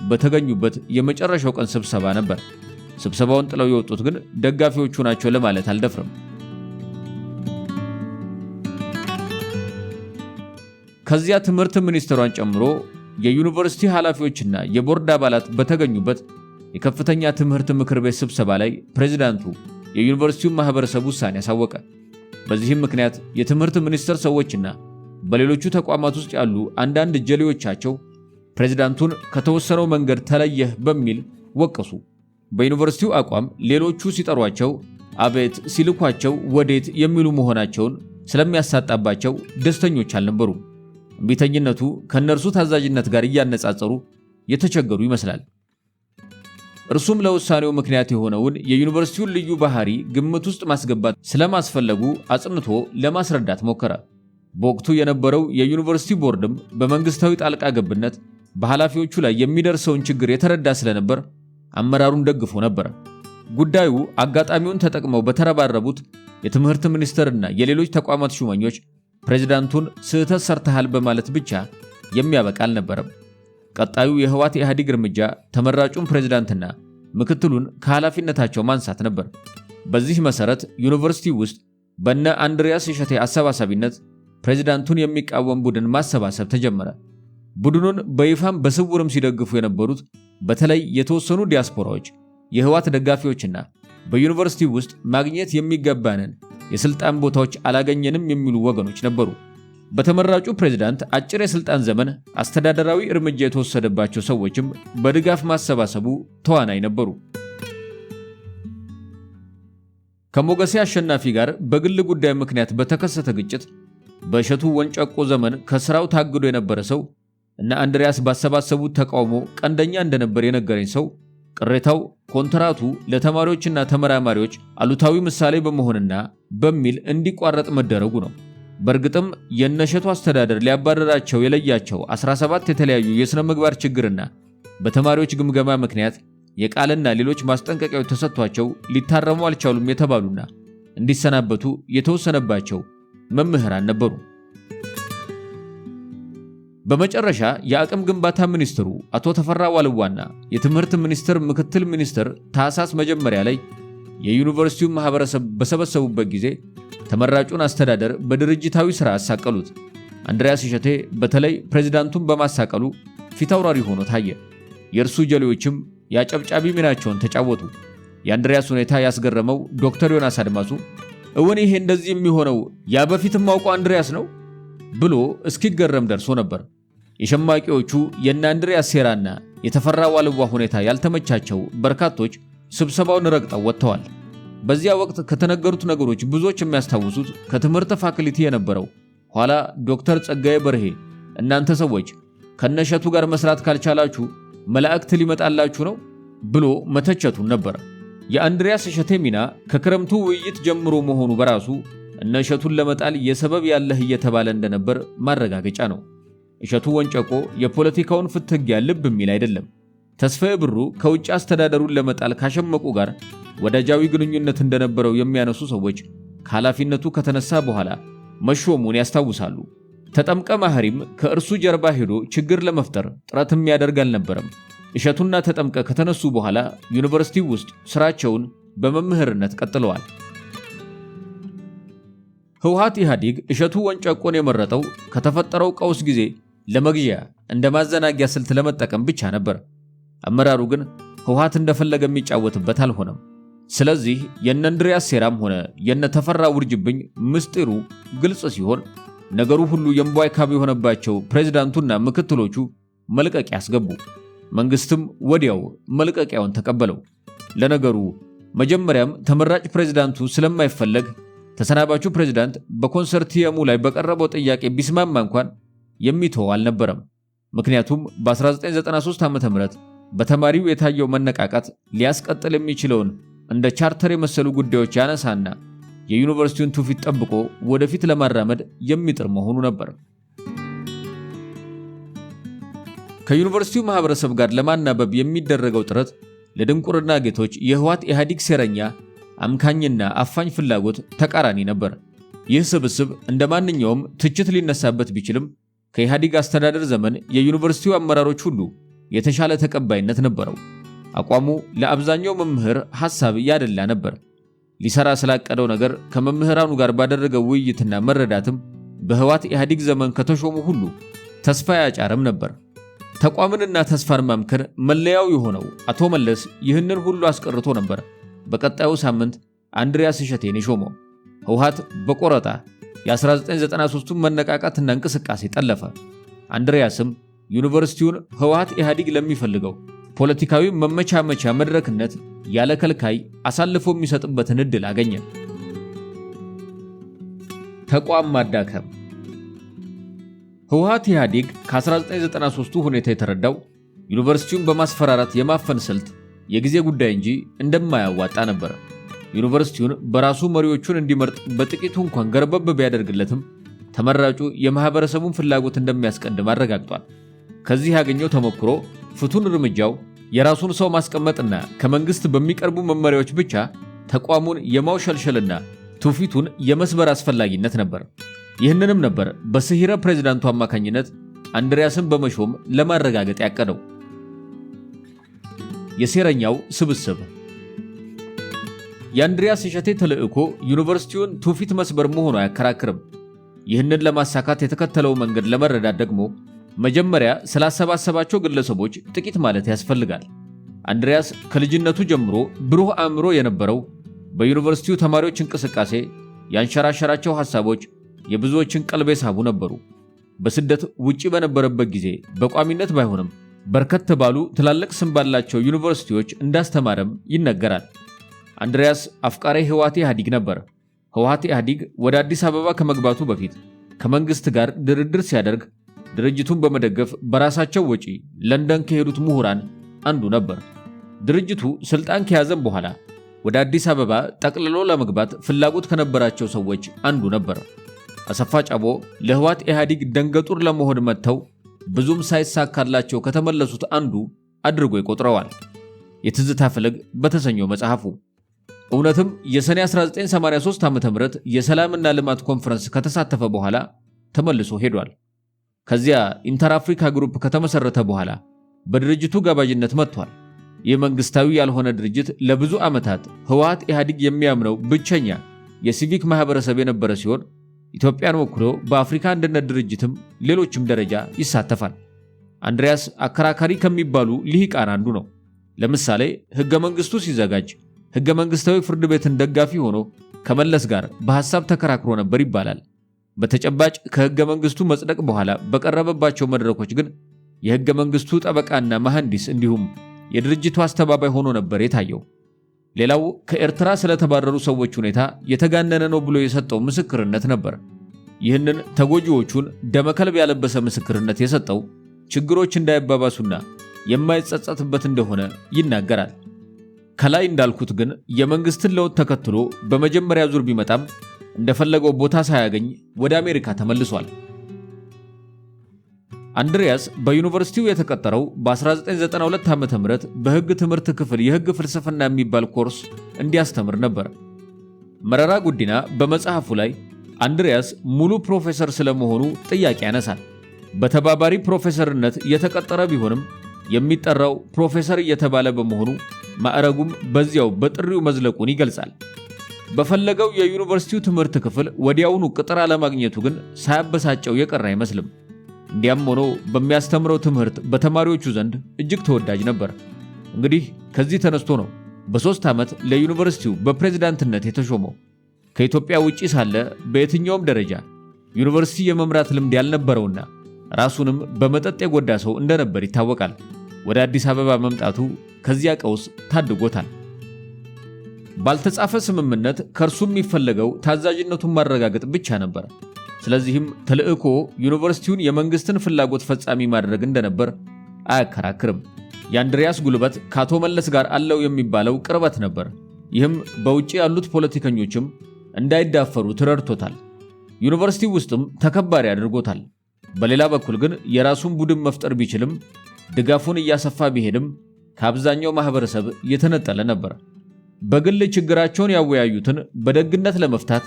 በተገኙበት የመጨረሻው ቀን ስብሰባ ነበር። ስብሰባውን ጥለው የወጡት ግን ደጋፊዎቹ ናቸው ለማለት አልደፍርም። ከዚያ ትምህርት ሚኒስትሯን ጨምሮ የዩኒቨርሲቲ ኃላፊዎችና የቦርድ አባላት በተገኙበት የከፍተኛ ትምህርት ምክር ቤት ስብሰባ ላይ ፕሬዝዳንቱ የዩኒቨርሲቲውን ማህበረሰብ ውሳኔ አሳወቀ። በዚህም ምክንያት የትምህርት ሚኒስቴር ሰዎችና በሌሎቹ ተቋማት ውስጥ ያሉ አንዳንድ ጀሌዎቻቸው ፕሬዝዳንቱን ከተወሰነው መንገድ ተለየህ በሚል ወቀሱ። በዩኒቨርሲቲው አቋም ሌሎቹ ሲጠሯቸው አቤት ሲልኳቸው ወዴት የሚሉ መሆናቸውን ስለሚያሳጣባቸው ደስተኞች አልነበሩም። እምቢተኝነቱ ከነርሱ ታዛዥነት ጋር እያነጻጸሩ የተቸገሩ ይመስላል። እርሱም ለውሳኔው ምክንያት የሆነውን የዩኒቨርሲቲውን ልዩ ባህሪ ግምት ውስጥ ማስገባት ስለማስፈለጉ አጽንቶ ለማስረዳት ሞከረ። በወቅቱ የነበረው የዩኒቨርሲቲ ቦርድም በመንግስታዊ ጣልቃ ገብነት በኃላፊዎቹ ላይ የሚደርሰውን ችግር የተረዳ ስለነበር አመራሩን ደግፎ ነበር። ጉዳዩ አጋጣሚውን ተጠቅመው በተረባረቡት የትምህርት ሚኒስቴርና የሌሎች ተቋማት ሹመኞች ፕሬዝዳንቱን ስህተት ሰርተሃል በማለት ብቻ የሚያበቃ አልነበረም። ቀጣዩ የህወሓት ኢህአዴግ እርምጃ ተመራጩን ፕሬዝዳንትና ምክትሉን ከኃላፊነታቸው ማንሳት ነበር። በዚህ መሰረት ዩኒቨርሲቲ ውስጥ በነ አንድሪያስ እሸቴ አሰባሳቢነት ፕሬዝዳንቱን የሚቃወም ቡድን ማሰባሰብ ተጀመረ። ቡድኑን በይፋም በስውርም ሲደግፉ የነበሩት በተለይ የተወሰኑ ዲያስፖራዎች፣ የህወሓት ደጋፊዎችና በዩኒቨርሲቲ ውስጥ ማግኘት የሚገባንን የስልጣን ቦታዎች አላገኘንም የሚሉ ወገኖች ነበሩ። በተመራጩ ፕሬዝዳንት አጭር የስልጣን ዘመን አስተዳደራዊ እርምጃ የተወሰደባቸው ሰዎችም በድጋፍ ማሰባሰቡ ተዋናይ ነበሩ። ከሞገሴ አሸናፊ ጋር በግል ጉዳይ ምክንያት በተከሰተ ግጭት በእሸቱ ወንጨቆ ዘመን ከስራው ታግዶ የነበረ ሰው እና አንድሪያስ ባሰባሰቡት ተቃውሞ ቀንደኛ እንደነበር የነገረኝ ሰው ቅሬታው ኮንትራቱ ለተማሪዎችና ተመራማሪዎች አሉታዊ ምሳሌ በመሆንና በሚል እንዲቋረጥ መደረጉ ነው። በእርግጥም የነሸቱ አስተዳደር ሊያባረራቸው የለያቸው 17 የተለያዩ የሥነ ምግባር ችግርና በተማሪዎች ግምገማ ምክንያት የቃልና ሌሎች ማስጠንቀቂያዎች ተሰጥቷቸው ሊታረሙ አልቻሉም የተባሉና እንዲሰናበቱ የተወሰነባቸው መምህራን ነበሩ። በመጨረሻ የአቅም ግንባታ ሚኒስትሩ አቶ ተፈራ ዋልዋና የትምህርት ሚኒስቴር ምክትል ሚኒስትር ታህሳስ መጀመሪያ ላይ የዩኒቨርሲቲውን ማህበረሰብ በሰበሰቡበት ጊዜ ተመራጩን አስተዳደር በድርጅታዊ ሥራ አሳቀሉት። አንድሪያስ እሸቴ በተለይ ፕሬዝዳንቱን በማሳቀሉ ፊታውራሪ ሆኖ ታየ። የእርሱ ጀሌዎችም ያጨብጫቢ ሚናቸውን ተጫወቱ። የአንድሪያስ ሁኔታ ያስገረመው ዶክተር ዮናስ አድማሱ እውን ይሄ እንደዚህ የሚሆነው ያ በፊትም ማውቀው አንድሪያስ ነው ብሎ እስኪገረም ደርሶ ነበር። የሸማቂዎቹ የእነ አንድሪያስ ሴራና የተፈራ ዋልዋ ሁኔታ ያልተመቻቸው በርካቶች ስብሰባውን ረግጠው ወጥተዋል። በዚያ ወቅት ከተነገሩት ነገሮች ብዙዎች የሚያስታውሱት ከትምህርት ፋክልቲ የነበረው ኋላ ዶክተር ጸጋዬ በርሄ እናንተ ሰዎች ከነሸቱ ጋር መስራት ካልቻላችሁ መላእክት ሊመጣላችሁ ነው ብሎ መተቸቱን ነበር። የአንድሪያስ እሸቴ ሚና ከክረምቱ ውይይት ጀምሮ መሆኑ በራሱ እነሸቱን ለመጣል የሰበብ ያለህ እየተባለ እንደነበር ማረጋገጫ ነው። እሸቱ ወንጨቆ የፖለቲካውን ፍትጊያ ልብ የሚል አይደለም። ተስፋዬ ብሩ ከውጭ አስተዳደሩን ለመጣል ካሸመቁ ጋር ወዳጃዊ ግንኙነት እንደነበረው የሚያነሱ ሰዎች ከኃላፊነቱ ከተነሳ በኋላ መሾሙን ያስታውሳሉ። ተጠምቀ ማህሪም ከእርሱ ጀርባ ሄዶ ችግር ለመፍጠር ጥረት የሚያደርግ አልነበረም። እሸቱና ተጠምቀ ከተነሱ በኋላ ዩኒቨርሲቲ ውስጥ ስራቸውን በመምህርነት ቀጥለዋል። ህወሓት ኢህአዴግ እሸቱ ወንጨቆን የመረጠው ከተፈጠረው ቀውስ ጊዜ ለመግዣ እንደ ማዘናጊያ ስልት ለመጠቀም ብቻ ነበር። አመራሩ ግን ህወሓት እንደፈለገ የሚጫወትበት አልሆነም። ስለዚህ የነ አንድሪያስ ሴራም ሆነ የነ ተፈራ ውርጅብኝ ምስጢሩ ግልጽ ሲሆን ነገሩ ሁሉ የእምቧይ ካብ የሆነባቸው ፕሬዝዳንቱና ምክትሎቹ መልቀቂያ ያስገቡ። መንግስትም ወዲያው መልቀቂያውን ተቀበለው። ለነገሩ መጀመሪያም ተመራጭ ፕሬዝዳንቱ ስለማይፈለግ ተሰናባቹ ፕሬዝዳንት በኮንሰርቲየሙ ላይ በቀረበው ጥያቄ ቢስማማ እንኳን የሚተው አልነበረም። ምክንያቱም በ1993 ዓ.ም በተማሪው የታየው መነቃቃት ሊያስቀጥል የሚችለውን እንደ ቻርተር የመሰሉ ጉዳዮች ያነሳና የዩኒቨርሲቲውን ትውፊት ጠብቆ ወደፊት ለማራመድ የሚጥር መሆኑ ነበር። ከዩኒቨርሲቲው ማህበረሰብ ጋር ለማናበብ የሚደረገው ጥረት ለድንቁርና ጌቶች የህወሓት ኢህአዴግ ሴረኛ አምካኝና አፋኝ ፍላጎት ተቃራኒ ነበር። ይህ ስብስብ እንደማንኛውም ትችት ሊነሳበት ቢችልም ከኢህአዴግ አስተዳደር ዘመን የዩኒቨርሲቲው አመራሮች ሁሉ የተሻለ ተቀባይነት ነበረው። አቋሙ ለአብዛኛው መምህር ሐሳብ ያደላ ነበር። ሊሰራ ስላቀደው ነገር ከመምህራኑ ጋር ባደረገው ውይይትና መረዳትም በህወሓት ኢህአዴግ ዘመን ከተሾሙ ሁሉ ተስፋ ያጫረም ነበር። ተቋምንና ተስፋን ማምከን መለያው የሆነው አቶ መለስ ይህንን ሁሉ አስቀርቶ ነበር በቀጣዩ ሳምንት አንድሪያስ እሸቴን የሾመው። ህወሓት በቆረጣ የ1993ቱን መነቃቃትና እንቅስቃሴ ጠለፈ። አንድሪያስም ዩኒቨርሲቲውን ህወሓት ኢህአዴግ ለሚፈልገው ፖለቲካዊ መመቻመቻ መድረክነት ያለ ከልካይ አሳልፎ የሚሰጥበትን ዕድል አገኘ። ተቋም ማዳከም። ህወሓት ኢህአዴግ ከ1993ቱ ሁኔታ የተረዳው ዩኒቨርሲቲውን በማስፈራራት የማፈን ስልት የጊዜ ጉዳይ እንጂ እንደማያዋጣ ነበር። ዩኒቨርሲቲውን በራሱ መሪዎቹን እንዲመርጥ በጥቂቱ እንኳን ገርበብ ቢያደርግለትም ተመራጩ የማህበረሰቡን ፍላጎት እንደሚያስቀድም አረጋግጧል። ከዚህ ያገኘው ተሞክሮ ፍቱን እርምጃው የራሱን ሰው ማስቀመጥና ከመንግስት በሚቀርቡ መመሪያዎች ብቻ ተቋሙን የማውሸልሸልና ትውፊቱን የመስበር አስፈላጊነት ነበር። ይህንንም ነበር በስሂረ ፕሬዝዳንቱ አማካኝነት አንድሪያስን በመሾም ለማረጋገጥ ያቀደው። የሴረኛው ስብስብ። የአንድሪያስ እሸቴ ተልእኮ ዩኒቨርሲቲውን ትውፊት መስበር መሆኑ አያከራክርም። ይህንን ለማሳካት የተከተለው መንገድ ለመረዳት ደግሞ መጀመሪያ ስላሰባሰባቸው ግለሰቦች ጥቂት ማለት ያስፈልጋል። አንድሪያስ ከልጅነቱ ጀምሮ ብሩህ አእምሮ የነበረው በዩኒቨርሲቲው ተማሪዎች እንቅስቃሴ ያንሸራሸራቸው ሐሳቦች የብዙዎችን ቀልብ የሳቡ ነበሩ። በስደት ውጪ በነበረበት ጊዜ በቋሚነት ባይሆንም በርከት ባሉ ትላልቅ ስም ባላቸው ዩኒቨርሲቲዎች እንዳስተማረም ይነገራል። አንድሪያስ አፍቃሪ ህወሓት ኢህአዴግ ነበር። ህወሓት ኢህአዴግ ወደ አዲስ አበባ ከመግባቱ በፊት ከመንግስት ጋር ድርድር ሲያደርግ ድርጅቱን በመደገፍ በራሳቸው ወጪ ለንደን ከሄዱት ምሁራን አንዱ ነበር። ድርጅቱ ስልጣን ከያዘም በኋላ ወደ አዲስ አበባ ጠቅልሎ ለመግባት ፍላጎት ከነበራቸው ሰዎች አንዱ ነበር። አሰፋ ጫቦ ለህወሓት ኢህአዴግ ደንገጡር ለመሆን መጥተው ብዙም ሳይሳካላቸው ከተመለሱት አንዱ አድርጎ ይቆጥረዋል። የትዝታ ፍለግ በተሰኘው መጽሐፉ እውነትም የሰኔ 1983 ዓ.ም የሰላምና ልማት ኮንፈረንስ ከተሳተፈ በኋላ ተመልሶ ሄዷል። ከዚያ ኢንተር አፍሪካ ግሩፕ ከተመሰረተ በኋላ በድርጅቱ ጋባዥነት መጥቷል። ይህ መንግስታዊ ያልሆነ ድርጅት ለብዙ ዓመታት ህወሓት ኢህአዴግ የሚያምነው ብቸኛ የሲቪክ ማህበረሰብ የነበረ ሲሆን ኢትዮጵያን ወክሎ በአፍሪካ አንድነት ድርጅትም ሌሎችም ደረጃ ይሳተፋል። አንድሪያስ አከራካሪ ከሚባሉ ልሂቃን አንዱ ነው። ለምሳሌ ህገ መንግስቱ ሲዘጋጅ ህገ መንግስታዊ ፍርድ ቤትን ደጋፊ ሆኖ ከመለስ ጋር በሐሳብ ተከራክሮ ነበር ይባላል። በተጨባጭ ከሕገ መንግሥቱ መጽደቅ በኋላ በቀረበባቸው መድረኮች ግን የሕገ መንግሥቱ ጠበቃና መሐንዲስ እንዲሁም የድርጅቱ አስተባባይ ሆኖ ነበር የታየው። ሌላው ከኤርትራ ስለተባረሩ ሰዎች ሁኔታ የተጋነነ ነው ብሎ የሰጠው ምስክርነት ነበር። ይህንን ተጎጂዎቹን ደመከልብ ያለበሰ ምስክርነት የሰጠው ችግሮች እንዳይባባሱና የማይጸጸትበት እንደሆነ ይናገራል። ከላይ እንዳልኩት ግን የመንግስትን ለውጥ ተከትሎ በመጀመሪያ ዙር ቢመጣም እንደፈለገው ቦታ ሳያገኝ ወደ አሜሪካ ተመልሷል። አንድሪያስ በዩኒቨርሲቲው የተቀጠረው በ1992 ዓ.ም በሕግ ትምህርት ክፍል የሕግ ፍልስፍና የሚባል ኮርስ እንዲያስተምር ነበር። መረራ ጉዲና በመጽሐፉ ላይ አንድሪያስ ሙሉ ፕሮፌሰር ስለመሆኑ ጥያቄ ያነሳል። በተባባሪ ፕሮፌሰርነት የተቀጠረ ቢሆንም የሚጠራው ፕሮፌሰር እየተባለ በመሆኑ ማዕረጉም በዚያው በጥሪው መዝለቁን ይገልጻል። በፈለገው የዩኒቨርሲቲው ትምህርት ክፍል ወዲያውኑ ቅጥር አለማግኘቱ ግን ሳያበሳጨው የቀረ አይመስልም። እንዲያም ሆኖ በሚያስተምረው ትምህርት በተማሪዎቹ ዘንድ እጅግ ተወዳጅ ነበር። እንግዲህ ከዚህ ተነስቶ ነው በ3 ዓመት ለዩኒቨርሲቲው በፕሬዝዳንትነት የተሾመው። ከኢትዮጵያ ውጪ ሳለ በየትኛውም ደረጃ ዩኒቨርሲቲ የመምራት ልምድ ያልነበረውና ራሱንም በመጠጥ የጎዳ ሰው እንደነበር ይታወቃል። ወደ አዲስ አበባ መምጣቱ ከዚያ ቀውስ ታድጎታል። ባልተጻፈ ስምምነት ከእርሱ የሚፈለገው ታዛዥነቱን ማረጋገጥ ብቻ ነበር። ስለዚህም ተልእኮ ዩኒቨርሲቲውን የመንግስትን ፍላጎት ፈጻሚ ማድረግ እንደነበር አያከራክርም። የአንድሪያስ ጉልበት ከአቶ መለስ ጋር አለው የሚባለው ቅርበት ነበር። ይህም በውጪ ያሉት ፖለቲከኞችም እንዳይዳፈሩ ተረድቶታል። ዩኒቨርሲቲው ውስጥም ተከባሪ አድርጎታል። በሌላ በኩል ግን የራሱን ቡድን መፍጠር ቢችልም ድጋፉን እያሰፋ ቢሄድም ከአብዛኛው ማህበረሰብ የተነጠለ ነበር። በግል ችግራቸውን ያወያዩትን በደግነት ለመፍታት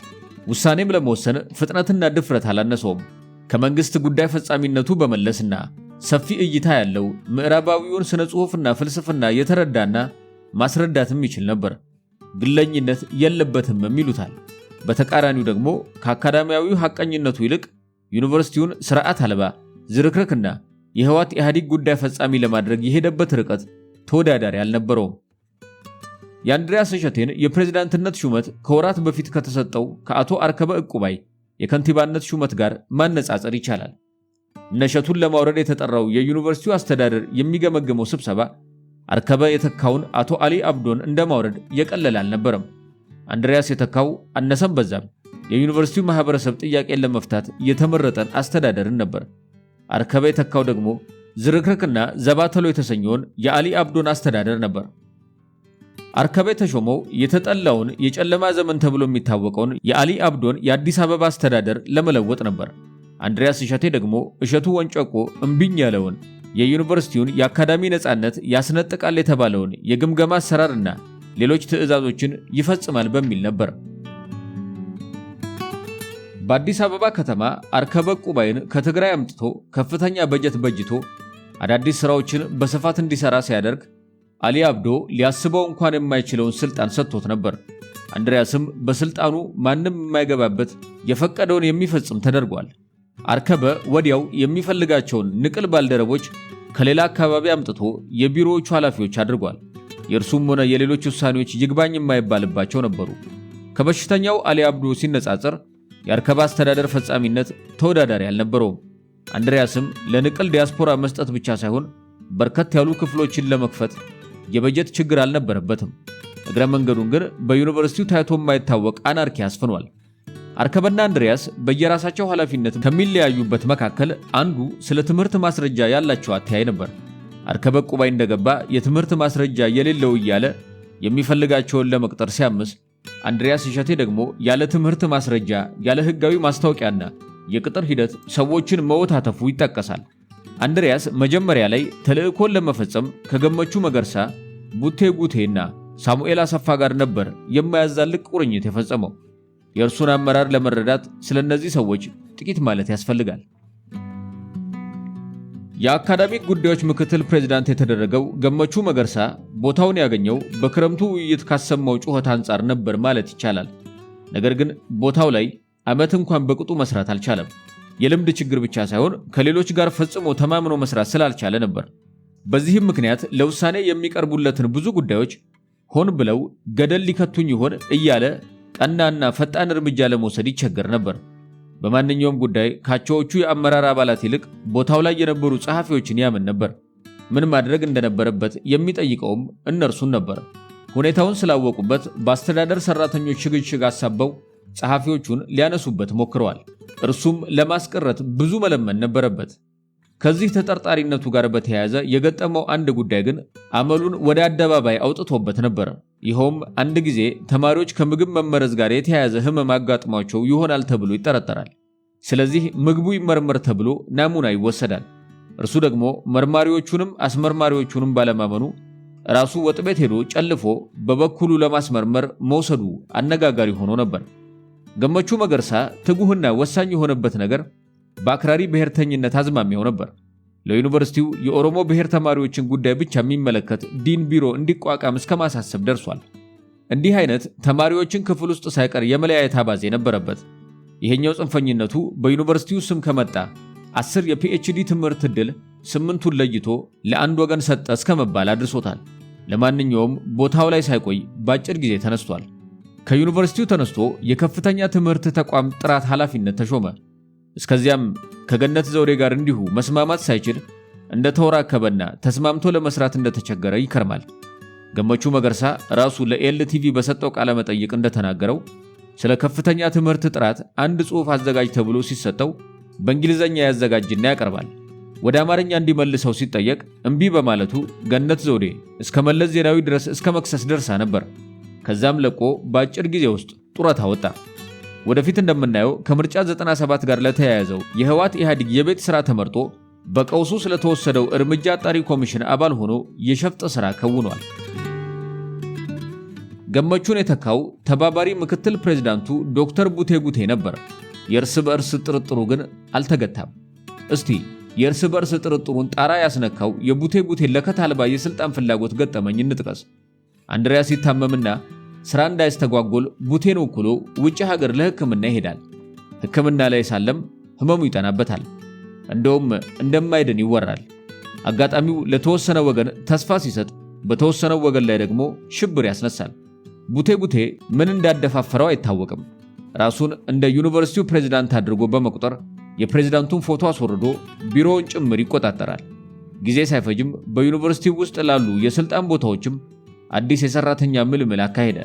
ውሳኔም ለመወሰን ፍጥነትና ድፍረት አላነሰውም። ከመንግስት ጉዳይ ፈጻሚነቱ በመለስና ሰፊ እይታ ያለው ምዕራባዊውን ስነ ጽሑፍና ፍልስፍና የተረዳና ማስረዳትም ይችል ነበር። ግለኝነት የለበትም ይሉታል። በተቃራኒው ደግሞ ከአካዳሚያዊው ሐቀኝነቱ ይልቅ ዩኒቨርሲቲውን ስርዓት አልባ ዝርክርክና የህወሓት ኢህአዴግ ጉዳይ ፈጻሚ ለማድረግ የሄደበት ርቀት ተወዳዳሪ አልነበረውም። የአንድሪያስ እሸቴን የፕሬዝዳንትነት ሹመት ከወራት በፊት ከተሰጠው ከአቶ አርከበ ዕቁባይ የከንቲባነት ሹመት ጋር ማነጻጸር ይቻላል። እነሸቱን ለማውረድ የተጠራው የዩኒቨርሲቲው አስተዳደር የሚገመገመው ስብሰባ አርከበ የተካውን አቶ አሊ አብዶን እንደማውረድ የቀለለ አልነበረም። አንድሪያስ የተካው አነሰም በዛም የዩኒቨርሲቲው ማህበረሰብ ጥያቄን ለመፍታት የተመረጠን አስተዳደርን ነበር። አርከበ የተካው ደግሞ ዝርክርክና ዘባተሎ የተሰኘውን የአሊ አብዶን አስተዳደር ነበር። አርከበ የተሾመው የተጠላውን የጨለማ ዘመን ተብሎ የሚታወቀውን የአሊ አብዶን የአዲስ አበባ አስተዳደር ለመለወጥ ነበር። አንድሪያስ እሸቴ ደግሞ እሸቱ ወንጨቆ እምቢኝ ያለውን የዩኒቨርሲቲውን የአካዳሚ ነጻነት ያስነጥቃል የተባለውን የግምገማ አሰራርና ሌሎች ትዕዛዞችን ይፈጽማል በሚል ነበር። በአዲስ አበባ ከተማ አርከበ ዕቁባይን ከትግራይ አምጥቶ ከፍተኛ በጀት በጅቶ አዳዲስ ስራዎችን በስፋት እንዲሰራ ሲያደርግ አሊ አብዶ ሊያስበው እንኳን የማይችለውን ስልጣን ሰጥቶት ነበር። አንድሪያስም በስልጣኑ ማንም የማይገባበት የፈቀደውን የሚፈጽም ተደርጓል። አርከበ ወዲያው የሚፈልጋቸውን ንቅል ባልደረቦች ከሌላ አካባቢ አምጥቶ የቢሮዎቹ ኃላፊዎች አድርጓል። የእርሱም ሆነ የሌሎች ውሳኔዎች ይግባኝ የማይባልባቸው ነበሩ። ከበሽተኛው አሊ አብዶ ሲነጻጸር የአርከበ አስተዳደር ፈጻሚነት ተወዳዳሪ አልነበረውም። አንድሪያስም ለንቅል ዲያስፖራ መስጠት ብቻ ሳይሆን በርከት ያሉ ክፍሎችን ለመክፈት የበጀት ችግር አልነበረበትም። እግረ መንገዱን ግን በዩኒቨርሲቲው ታይቶ የማይታወቅ አናርኪ አስፍኗል። አርከበና አንድሪያስ በየራሳቸው ኃላፊነት ከሚለያዩበት መካከል አንዱ ስለ ትምህርት ማስረጃ ያላቸው አተያይ ነበር። አርከበ ዕቁባይ እንደገባ የትምህርት ማስረጃ የሌለው እያለ የሚፈልጋቸውን ለመቅጠር ሲያምስ፣ አንድሪያስ እሸቴ ደግሞ ያለ ትምህርት ማስረጃ ያለ ሕጋዊ ማስታወቂያና የቅጥር ሂደት ሰዎችን መወታተፉ ይጠቀሳል። አንድሪያስ መጀመሪያ ላይ ተልእኮን ለመፈጸም ከገመቹ መገርሳ፣ ቡቴ ጉቴና ሳሙኤል አሰፋ ጋር ነበር የማያዛልቅ ቁርኝት የፈጸመው። የእርሱን አመራር ለመረዳት ስለነዚህ ሰዎች ጥቂት ማለት ያስፈልጋል። የአካዳሚክ ጉዳዮች ምክትል ፕሬዝዳንት የተደረገው ገመቹ መገርሳ ቦታውን ያገኘው በክረምቱ ውይይት ካሰማው ጩኸት አንጻር ነበር ማለት ይቻላል። ነገር ግን ቦታው ላይ ዓመት እንኳን በቅጡ መስራት አልቻለም። የልምድ ችግር ብቻ ሳይሆን ከሌሎች ጋር ፈጽሞ ተማምኖ መስራት ስላልቻለ ነበር። በዚህም ምክንያት ለውሳኔ የሚቀርቡለትን ብዙ ጉዳዮች ሆን ብለው ገደል ሊከቱኝ ይሆን እያለ ቀናና ፈጣን እርምጃ ለመውሰድ ይቸገር ነበር። በማንኛውም ጉዳይ ካቸዎቹ የአመራር አባላት ይልቅ ቦታው ላይ የነበሩ ጸሐፊዎችን ያምን ነበር። ምን ማድረግ እንደነበረበት የሚጠይቀውም እነርሱን ነበር። ሁኔታውን ስላወቁበት በአስተዳደር ሰራተኞች ሽግሽግ አሳበው ጸሐፊዎቹን ሊያነሱበት ሞክረዋል። እርሱም ለማስቀረት ብዙ መለመን ነበረበት። ከዚህ ተጠርጣሪነቱ ጋር በተያያዘ የገጠመው አንድ ጉዳይ ግን አመሉን ወደ አደባባይ አውጥቶበት ነበር። ይኸውም አንድ ጊዜ ተማሪዎች ከምግብ መመረዝ ጋር የተያያዘ ህመም አጋጥሟቸው ይሆናል ተብሎ ይጠረጠራል። ስለዚህ ምግቡ ይመርመር ተብሎ ናሙና ይወሰዳል። እርሱ ደግሞ መርማሪዎቹንም አስመርማሪዎቹንም ባለማመኑ ራሱ ወጥ ቤት ሄዶ ጨልፎ በበኩሉ ለማስመርመር መውሰዱ አነጋጋሪ ሆኖ ነበር። ገመቹ መገርሳ ትጉህና ወሳኝ የሆነበት ነገር በአክራሪ ብሔርተኝነት አዝማሚያው ነበር። ለዩኒቨርሲቲው የኦሮሞ ብሔር ተማሪዎችን ጉዳይ ብቻ የሚመለከት ዲን ቢሮ እንዲቋቋም እስከ ማሳሰብ ደርሷል። እንዲህ አይነት ተማሪዎችን ክፍል ውስጥ ሳይቀር የመለያየት አባዜ ነበረበት። ይሄኛው ጽንፈኝነቱ በዩኒቨርሲቲው ስም ከመጣ 10 የፒኤችዲ ትምህርት ዕድል 8ቱን ለይቶ ለአንድ ወገን ሰጠ እስከ መባል አድርሶታል። ለማንኛውም ቦታው ላይ ሳይቆይ በአጭር ጊዜ ተነስቷል። ከዩኒቨርሲቲው ተነስቶ የከፍተኛ ትምህርት ተቋም ጥራት ኃላፊነት ተሾመ። እስከዚያም ከገነት ዘውዴ ጋር እንዲሁ መስማማት ሳይችል እንደተወራከበና ተስማምቶ ለመስራት እንደተቸገረ ይከርማል። ገመቹ መገርሳ ራሱ ለኤልቲቪ በሰጠው ቃለ መጠይቅ እንደተናገረው ስለ ከፍተኛ ትምህርት ጥራት አንድ ጽሑፍ አዘጋጅ ተብሎ ሲሰጠው በእንግሊዘኛ ያዘጋጅና ያቀርባል። ወደ አማርኛ እንዲመልሰው ሲጠየቅ እምቢ በማለቱ ገነት ዘውዴ እስከ መለስ ዜናዊ ድረስ እስከ መክሰስ ደርሳ ነበር። ከዛም ለቆ በአጭር ጊዜ ውስጥ ጡረታ ወጣ። ወደፊት እንደምናየው ከምርጫ 97 ጋር ለተያያዘው የህወሓት ኢህአዴግ የቤት ሥራ ተመርጦ በቀውሱ ስለተወሰደው እርምጃ አጣሪ ኮሚሽን አባል ሆኖ የሸፍጥ ሥራ ከውኗል። ገመቹን የተካው ተባባሪ ምክትል ፕሬዝዳንቱ ዶክተር ቡቴ ጉቴ ነበር። የእርስ በእርስ ጥርጥሩ ግን አልተገታም። እስቲ የእርስ በእርስ ጥርጥሩን ጣራ ያስነካው የቡቴ ጉቴ ለከት አልባ የሥልጣን ፍላጎት ገጠመኝ እንጥቀስ። አንድሪያስ ይታመምና ሥራ እንዳይስተጓጎል ቡቴን ወክሎ ውጭ ሀገር ለሕክምና ይሄዳል። ሕክምና ላይ ሳለም ህመሙ ይጠናበታል። እንደውም እንደማይድን ይወራል። አጋጣሚው ለተወሰነ ወገን ተስፋ ሲሰጥ፣ በተወሰነው ወገን ላይ ደግሞ ሽብር ያስነሳል። ቡቴ ጉቴ ምን እንዳደፋፈረው አይታወቅም። ራሱን እንደ ዩኒቨርሲቲው ፕሬዝዳንት አድርጎ በመቁጠር የፕሬዝዳንቱን ፎቶ አስወርዶ ቢሮውን ጭምር ይቆጣጠራል። ጊዜ ሳይፈጅም በዩኒቨርሲቲው ውስጥ ላሉ የሥልጣን ቦታዎችም አዲስ የሰራተኛ ምልምል አካሄደ።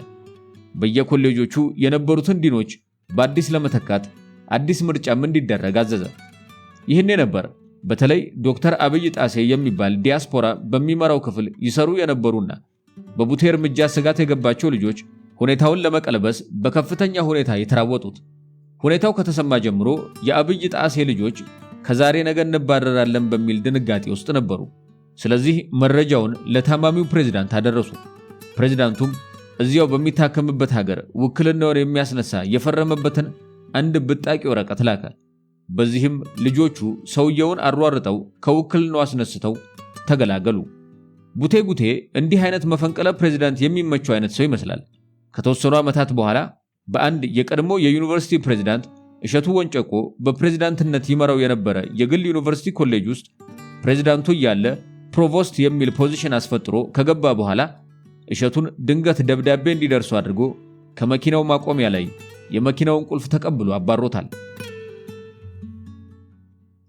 በየኮሌጆቹ የነበሩትን ዲኖች በአዲስ ለመተካት አዲስ ምርጫም እንዲደረግ አዘዘ። ይህኔ ነበር በተለይ ዶክተር አብይ ጣሴ የሚባል ዲያስፖራ በሚመራው ክፍል ይሰሩ የነበሩና በቡቴ እርምጃ ስጋት የገባቸው ልጆች ሁኔታውን ለመቀልበስ በከፍተኛ ሁኔታ የተራወጡት። ሁኔታው ከተሰማ ጀምሮ የአብይ ጣሴ ልጆች ከዛሬ ነገ እንባረራለን በሚል ድንጋጤ ውስጥ ነበሩ። ስለዚህ መረጃውን ለታማሚው ፕሬዝዳንት አደረሱ። ፕሬዝዳንቱም እዚያው በሚታከምበት ሀገር ውክልናውን የሚያስነሳ የፈረመበትን አንድ ብጣቂ ወረቀት ላከ። በዚህም ልጆቹ ሰውየውን አሯርጠው ከውክልናው አስነስተው ተገላገሉ። ቡቴ ጉቴ እንዲህ አይነት መፈንቅለ ፕሬዝዳንት የሚመቸው አይነት ሰው ይመስላል። ከተወሰኑ ዓመታት በኋላ በአንድ የቀድሞ የዩኒቨርሲቲ ፕሬዝዳንት እሸቱ ወንጨቆ በፕሬዝዳንትነት ይመራው የነበረ የግል ዩኒቨርሲቲ ኮሌጅ ውስጥ ፕሬዝዳንቱ እያለ ፕሮቮስት የሚል ፖዚሽን አስፈጥሮ ከገባ በኋላ እሸቱን ድንገት ደብዳቤ እንዲደርሱ አድርጎ ከመኪናው ማቆሚያ ላይ የመኪናውን ቁልፍ ተቀብሎ አባሮታል።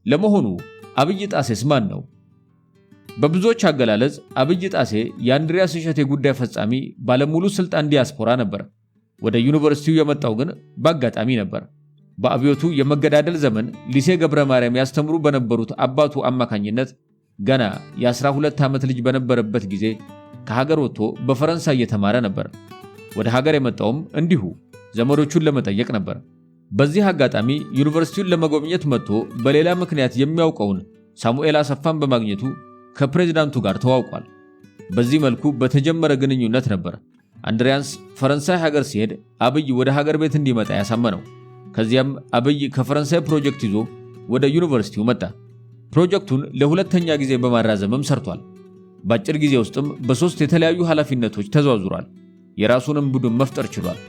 ለመሆኑ አብይ ጣሴስ ማን ነው? በብዙዎች አገላለጽ አብይ ጣሴ የአንድሪያስ እሸቴ ጉዳይ ፈጻሚ ባለሙሉ ስልጣን ዲያስፖራ ነበር። ወደ ዩኒቨርሲቲው የመጣው ግን በአጋጣሚ ነበር። በአብዮቱ የመገዳደል ዘመን ሊሴ ገብረ ማርያም ያስተምሩ በነበሩት አባቱ አማካኝነት ገና የ12 ዓመት ልጅ በነበረበት ጊዜ ከሀገር ወጥቶ በፈረንሳይ እየተማረ ነበር። ወደ ሀገር የመጣውም እንዲሁ ዘመዶቹን ለመጠየቅ ነበር። በዚህ አጋጣሚ ዩኒቨርሲቲውን ለመጎብኘት መጥቶ በሌላ ምክንያት የሚያውቀውን ሳሙኤል አሰፋን በማግኘቱ ከፕሬዝዳንቱ ጋር ተዋውቋል። በዚህ መልኩ በተጀመረ ግንኙነት ነበር አንድሪያስ ፈረንሳይ ሀገር ሲሄድ አብይ ወደ ሀገር ቤት እንዲመጣ ያሳመነው። ከዚያም አብይ ከፈረንሳይ ፕሮጀክት ይዞ ወደ ዩኒቨርሲቲው መጣ። ፕሮጀክቱን ለሁለተኛ ጊዜ በማራዘምም ሰርቷል። በአጭር ጊዜ ውስጥም በ3 የተለያዩ ኃላፊነቶች ተዟዙሯል። የራሱንም ቡድን መፍጠር ችሏል።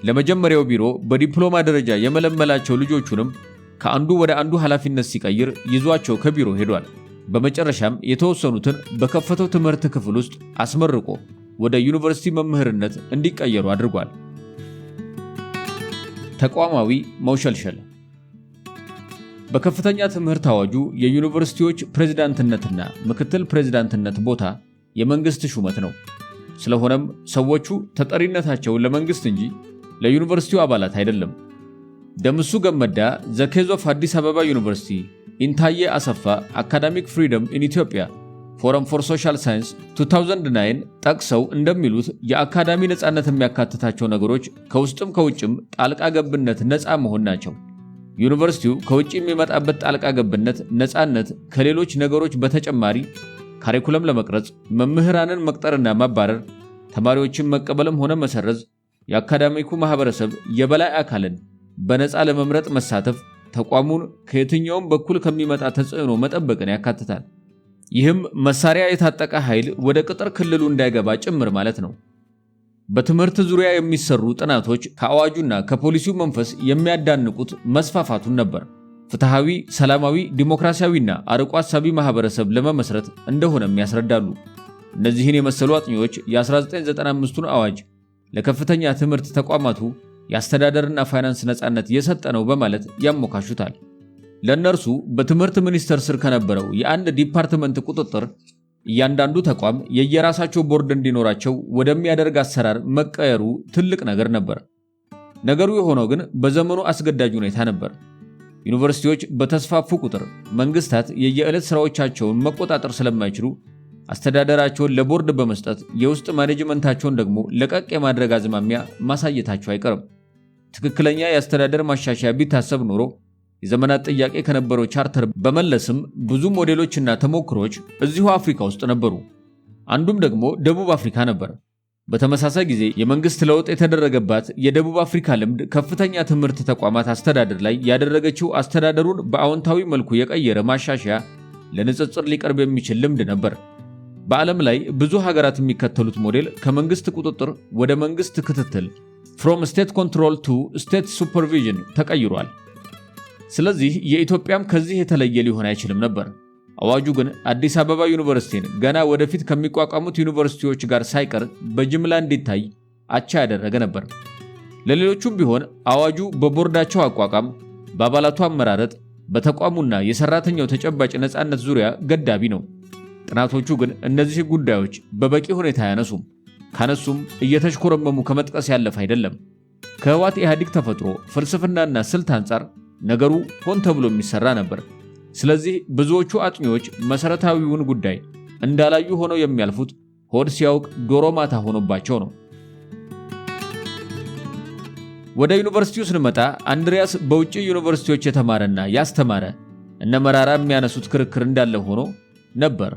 ለመጀመሪያው ቢሮ በዲፕሎማ ደረጃ የመለመላቸው ልጆቹንም ከአንዱ ወደ አንዱ ኃላፊነት ሲቀይር ይዟቸው ከቢሮ ሄዷል። በመጨረሻም የተወሰኑትን በከፈተው ትምህርት ክፍል ውስጥ አስመርቆ ወደ ዩኒቨርሲቲ መምህርነት እንዲቀየሩ አድርጓል። ተቋማዊ መውሸልሸል። በከፍተኛ ትምህርት አዋጁ የዩኒቨርሲቲዎች ፕሬዝዳንትነትና ምክትል ፕሬዝዳንትነት ቦታ የመንግስት ሹመት ነው። ስለሆነም ሰዎቹ ተጠሪነታቸው ለመንግስት እንጂ ለዩኒቨርሲቲው አባላት አይደለም። ደምሱ ገመዳ ዘ ኬዝ ኦፍ አዲስ አበባ ዩኒቨርሲቲ ኢንታየ አሰፋ አካዳሚክ ፍሪደም ኢን ኢትዮጵያ ፎረም ፎር ሶሻል ሳይንስ 2009 ጠቅሰው እንደሚሉት የአካዳሚ ነጻነት የሚያካትታቸው ነገሮች ከውስጥም ከውጭም ጣልቃ ገብነት ነፃ መሆን ናቸው። ዩኒቨርሲቲው ከውጭ የሚመጣበት ጣልቃ ገብነት ነፃነት ከሌሎች ነገሮች በተጨማሪ ካሪኩለም ለመቅረጽ፣ መምህራንን መቅጠርና ማባረር፣ ተማሪዎችን መቀበልም ሆነ መሰረዝ፣ የአካዳሚኩ ማህበረሰብ የበላይ አካልን በነፃ ለመምረጥ መሳተፍ፣ ተቋሙን ከየትኛውም በኩል ከሚመጣ ተጽዕኖ መጠበቅን ያካትታል። ይህም መሳሪያ የታጠቀ ኃይል ወደ ቅጥር ክልሉ እንዳይገባ ጭምር ማለት ነው። በትምህርት ዙሪያ የሚሰሩ ጥናቶች ከአዋጁና ከፖሊሲው መንፈስ የሚያዳንቁት መስፋፋቱን ነበር። ፍትሃዊ፣ ሰላማዊ፣ ዲሞክራሲያዊና አርቆ አሳቢ ማህበረሰብ ለመመስረት እንደሆነም ያስረዳሉ። እነዚህን የመሰሉ አጥኚዎች የ1995ቱን አዋጅ ለከፍተኛ ትምህርት ተቋማቱ የአስተዳደርና ፋይናንስ ነፃነት የሰጠ ነው በማለት ያሞካሹታል። ለእነርሱ በትምህርት ሚኒስቴር ስር ከነበረው የአንድ ዲፓርትመንት ቁጥጥር እያንዳንዱ ተቋም የየራሳቸው ቦርድ እንዲኖራቸው ወደሚያደርግ አሰራር መቀየሩ ትልቅ ነገር ነበር። ነገሩ የሆነው ግን በዘመኑ አስገዳጅ ሁኔታ ነበር። ዩኒቨርሲቲዎች በተስፋፉ ቁጥር መንግስታት የየዕለት ስራዎቻቸውን መቆጣጠር ስለማይችሉ አስተዳደራቸውን ለቦርድ በመስጠት የውስጥ ማኔጅመንታቸውን ደግሞ ለቀቅ የማድረግ አዝማሚያ ማሳየታቸው አይቀርም። ትክክለኛ የአስተዳደር ማሻሻያ ቢታሰብ ኖሮ የዘመናት ጥያቄ ከነበረው ቻርተር በመለስም ብዙ ሞዴሎችና ተሞክሮች እዚሁ አፍሪካ ውስጥ ነበሩ። አንዱም ደግሞ ደቡብ አፍሪካ ነበር። በተመሳሳይ ጊዜ የመንግስት ለውጥ የተደረገባት የደቡብ አፍሪካ ልምድ ከፍተኛ ትምህርት ተቋማት አስተዳደር ላይ ያደረገችው አስተዳደሩን በአዎንታዊ መልኩ የቀየረ ማሻሻያ ለንጽጽር ሊቀርብ የሚችል ልምድ ነበር። በዓለም ላይ ብዙ ሀገራት የሚከተሉት ሞዴል ከመንግስት ቁጥጥር ወደ መንግስት ክትትል from state control to state supervision ተቀይሯል። ስለዚህ የኢትዮጵያም ከዚህ የተለየ ሊሆን አይችልም ነበር። አዋጁ ግን አዲስ አበባ ዩኒቨርሲቲን ገና ወደፊት ከሚቋቋሙት ዩኒቨርሲቲዎች ጋር ሳይቀር በጅምላ እንዲታይ አቻ ያደረገ ነበር። ለሌሎቹም ቢሆን አዋጁ በቦርዳቸው አቋቋም፣ በአባላቱ አመራረጥ፣ በተቋሙና የሰራተኛው ተጨባጭ ነፃነት ዙሪያ ገዳቢ ነው። ጥናቶቹ ግን እነዚህ ጉዳዮች በበቂ ሁኔታ አያነሱም። ካነሱም እየተሽኮረመሙ ከመጥቀስ ያለፈ አይደለም። ከህወሓት ኢህአዴግ ተፈጥሮ ፍልስፍናና ስልት አንጻር ነገሩ ሆን ተብሎ የሚሰራ ነበር። ስለዚህ ብዙዎቹ አጥኚዎች መሰረታዊውን ጉዳይ እንዳላዩ ሆነው የሚያልፉት ሆድ ሲያውቅ ዶሮ ማታ ሆኖባቸው ነው። ወደ ዩኒቨርሲቲው ስንመጣ አንድሪያስ በውጭ ዩኒቨርሲቲዎች የተማረና ያስተማረ እነ መራራ የሚያነሱት ክርክር እንዳለ ሆኖ ነበር።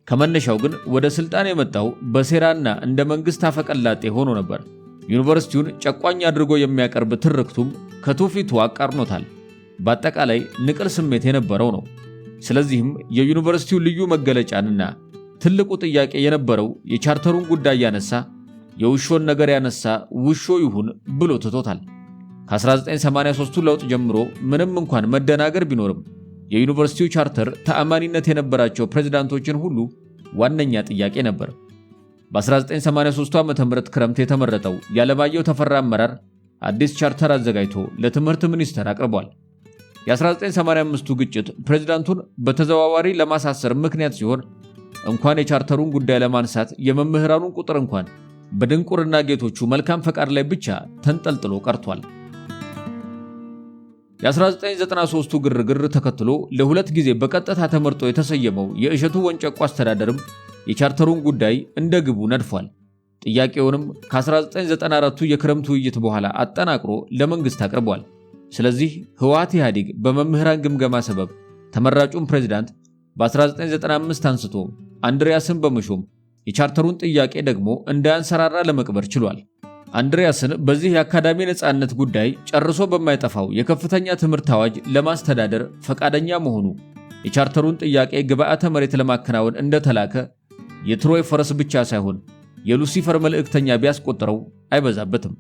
ከመነሻው ግን ወደ ስልጣን የመጣው በሴራና እንደ መንግስት አፈቀላጤ ሆኖ ነበር። ዩኒቨርሲቲውን ጨቋኝ አድርጎ የሚያቀርብ ትርክቱም ከትውፊቱ አቃርኖታል። በአጠቃላይ ንቅል ስሜት የነበረው ነው። ስለዚህም የዩኒቨርሲቲው ልዩ መገለጫንና ትልቁ ጥያቄ የነበረው የቻርተሩን ጉዳይ ያነሳ የውሾን ነገር ያነሳ ውሾ ይሁን ብሎ ትቶታል። ከ1983ቱ ለውጥ ጀምሮ ምንም እንኳን መደናገር ቢኖርም የዩኒቨርሲቲው ቻርተር ተአማኒነት የነበራቸው ፕሬዝዳንቶችን ሁሉ ዋነኛ ጥያቄ ነበር። በ1983 ዓ.ም ክረምት የተመረጠው ያለማየሁ ተፈራ አመራር አዲስ ቻርተር አዘጋጅቶ ለትምህርት ሚኒስቴር አቅርቧል። የ1985ቱ ግጭት ፕሬዝዳንቱን በተዘዋዋሪ ለማሳሰር ምክንያት ሲሆን እንኳን የቻርተሩን ጉዳይ ለማንሳት የመምህራኑን ቁጥር እንኳን በድንቁርና ጌቶቹ መልካም ፈቃድ ላይ ብቻ ተንጠልጥሎ ቀርቷል። የ1993ቱ ግርግር ተከትሎ ለሁለት ጊዜ በቀጥታ ተመርጦ የተሰየመው የእሸቱ ወንጨቆ አስተዳደርም የቻርተሩን ጉዳይ እንደ ግቡ ነድፏል። ጥያቄውንም ከ1994ቱ የክረምት ውይይት በኋላ አጠናቅሮ ለመንግስት አቅርቧል። ስለዚህ ህወሓት ኢህአዴግ በመምህራን ግምገማ ሰበብ ተመራጩን ፕሬዝዳንት በ1995 አንስቶ አንድሪያስን በመሾም የቻርተሩን ጥያቄ ደግሞ እንዳያንሰራራ ለመቅበር ችሏል። አንድሪያስን በዚህ የአካዳሚ ነፃነት ጉዳይ ጨርሶ በማይጠፋው የከፍተኛ ትምህርት አዋጅ ለማስተዳደር ፈቃደኛ መሆኑ የቻርተሩን ጥያቄ ግብዓተ መሬት ለማከናወን እንደተላከ የትሮይ ፈረስ ብቻ ሳይሆን የሉሲፈር መልእክተኛ ቢያስቆጥረው አይበዛበትም።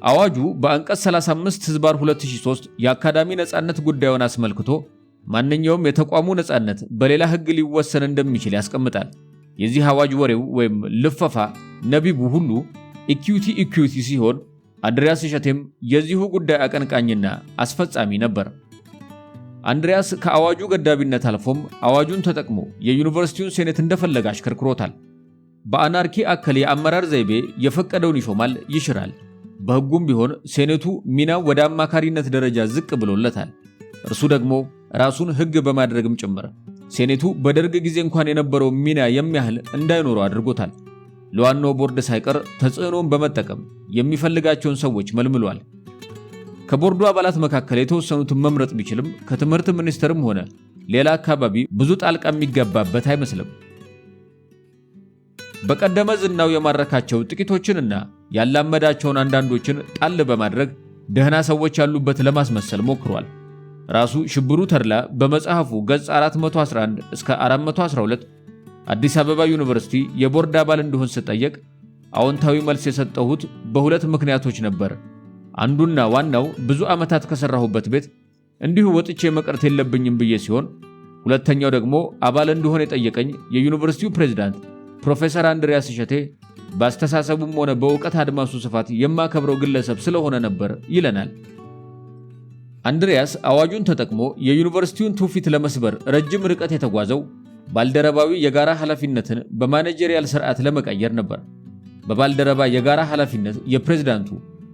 አዋጁ በአንቀጽ 35 ህዝባር 2003 የአካዳሚ ነፃነት ጉዳዩን አስመልክቶ ማንኛውም የተቋሙ ነፃነት በሌላ ህግ ሊወሰን እንደሚችል ያስቀምጣል። የዚህ አዋጅ ወሬው ወይም ልፈፋ ነቢቡ ሁሉ ኢኩዊቲ ሲሆን አንድሪያስ እሸቴም የዚሁ ጉዳይ አቀንቃኝና አስፈጻሚ ነበር። አንድሪያስ ከአዋጁ ገዳቢነት አልፎም አዋጁን ተጠቅሞ የዩኒቨርሲቲውን ሴኔት እንደፈለገ አሽከርክሮታል። በአናርኪ አከል የአመራር ዘይቤ የፈቀደውን ይሾማል፣ ይሽራል። በሕጉም ቢሆን ሴኔቱ ሚናው ወደ አማካሪነት ደረጃ ዝቅ ብሎለታል። እርሱ ደግሞ ራሱን ሕግ በማድረግም ጭምር ሴኔቱ በደርግ ጊዜ እንኳን የነበረው ሚና የሚያህል እንዳይኖረው አድርጎታል። ለዋናው ቦርድ ሳይቀር ተጽዕኖን በመጠቀም የሚፈልጋቸውን ሰዎች መልምሏል። ከቦርዱ አባላት መካከል የተወሰኑትን መምረጥ ቢችልም ከትምህርት ሚኒስቴርም ሆነ ሌላ አካባቢ ብዙ ጣልቃ የሚገባበት አይመስልም። በቀደመ ዝናው የማረካቸው ጥቂቶችንና ያላመዳቸውን አንዳንዶችን ጣል በማድረግ ደህና ሰዎች ያሉበት ለማስመሰል ሞክሯል። ራሱ ሽብሩ ተድላ በመጽሐፉ ገጽ 411 እስከ 412 አዲስ አበባ ዩኒቨርሲቲ የቦርድ አባል እንድሆን ስጠየቅ አዎንታዊ መልስ የሰጠሁት በሁለት ምክንያቶች ነበር። አንዱና ዋናው ብዙ ዓመታት ከሰራሁበት ቤት እንዲሁ ወጥቼ መቅረት የለብኝም ብዬ ሲሆን፣ ሁለተኛው ደግሞ አባል እንድሆን የጠየቀኝ የዩኒቨርሲቲው ፕሬዝዳንት ፕሮፌሰር አንድሪያስ እሸቴ በአስተሳሰቡም ሆነ በእውቀት አድማሱ ስፋት የማከብረው ግለሰብ ስለሆነ ነበር ይለናል። አንድሪያስ አዋጁን ተጠቅሞ የዩኒቨርሲቲውን ትውፊት ለመስበር ረጅም ርቀት የተጓዘው ባልደረባዊ የጋራ ኃላፊነትን በማኔጀሪያል ስርዓት ለመቀየር ነበር። በባልደረባ የጋራ ኃላፊነት የፕሬዝዳንቱ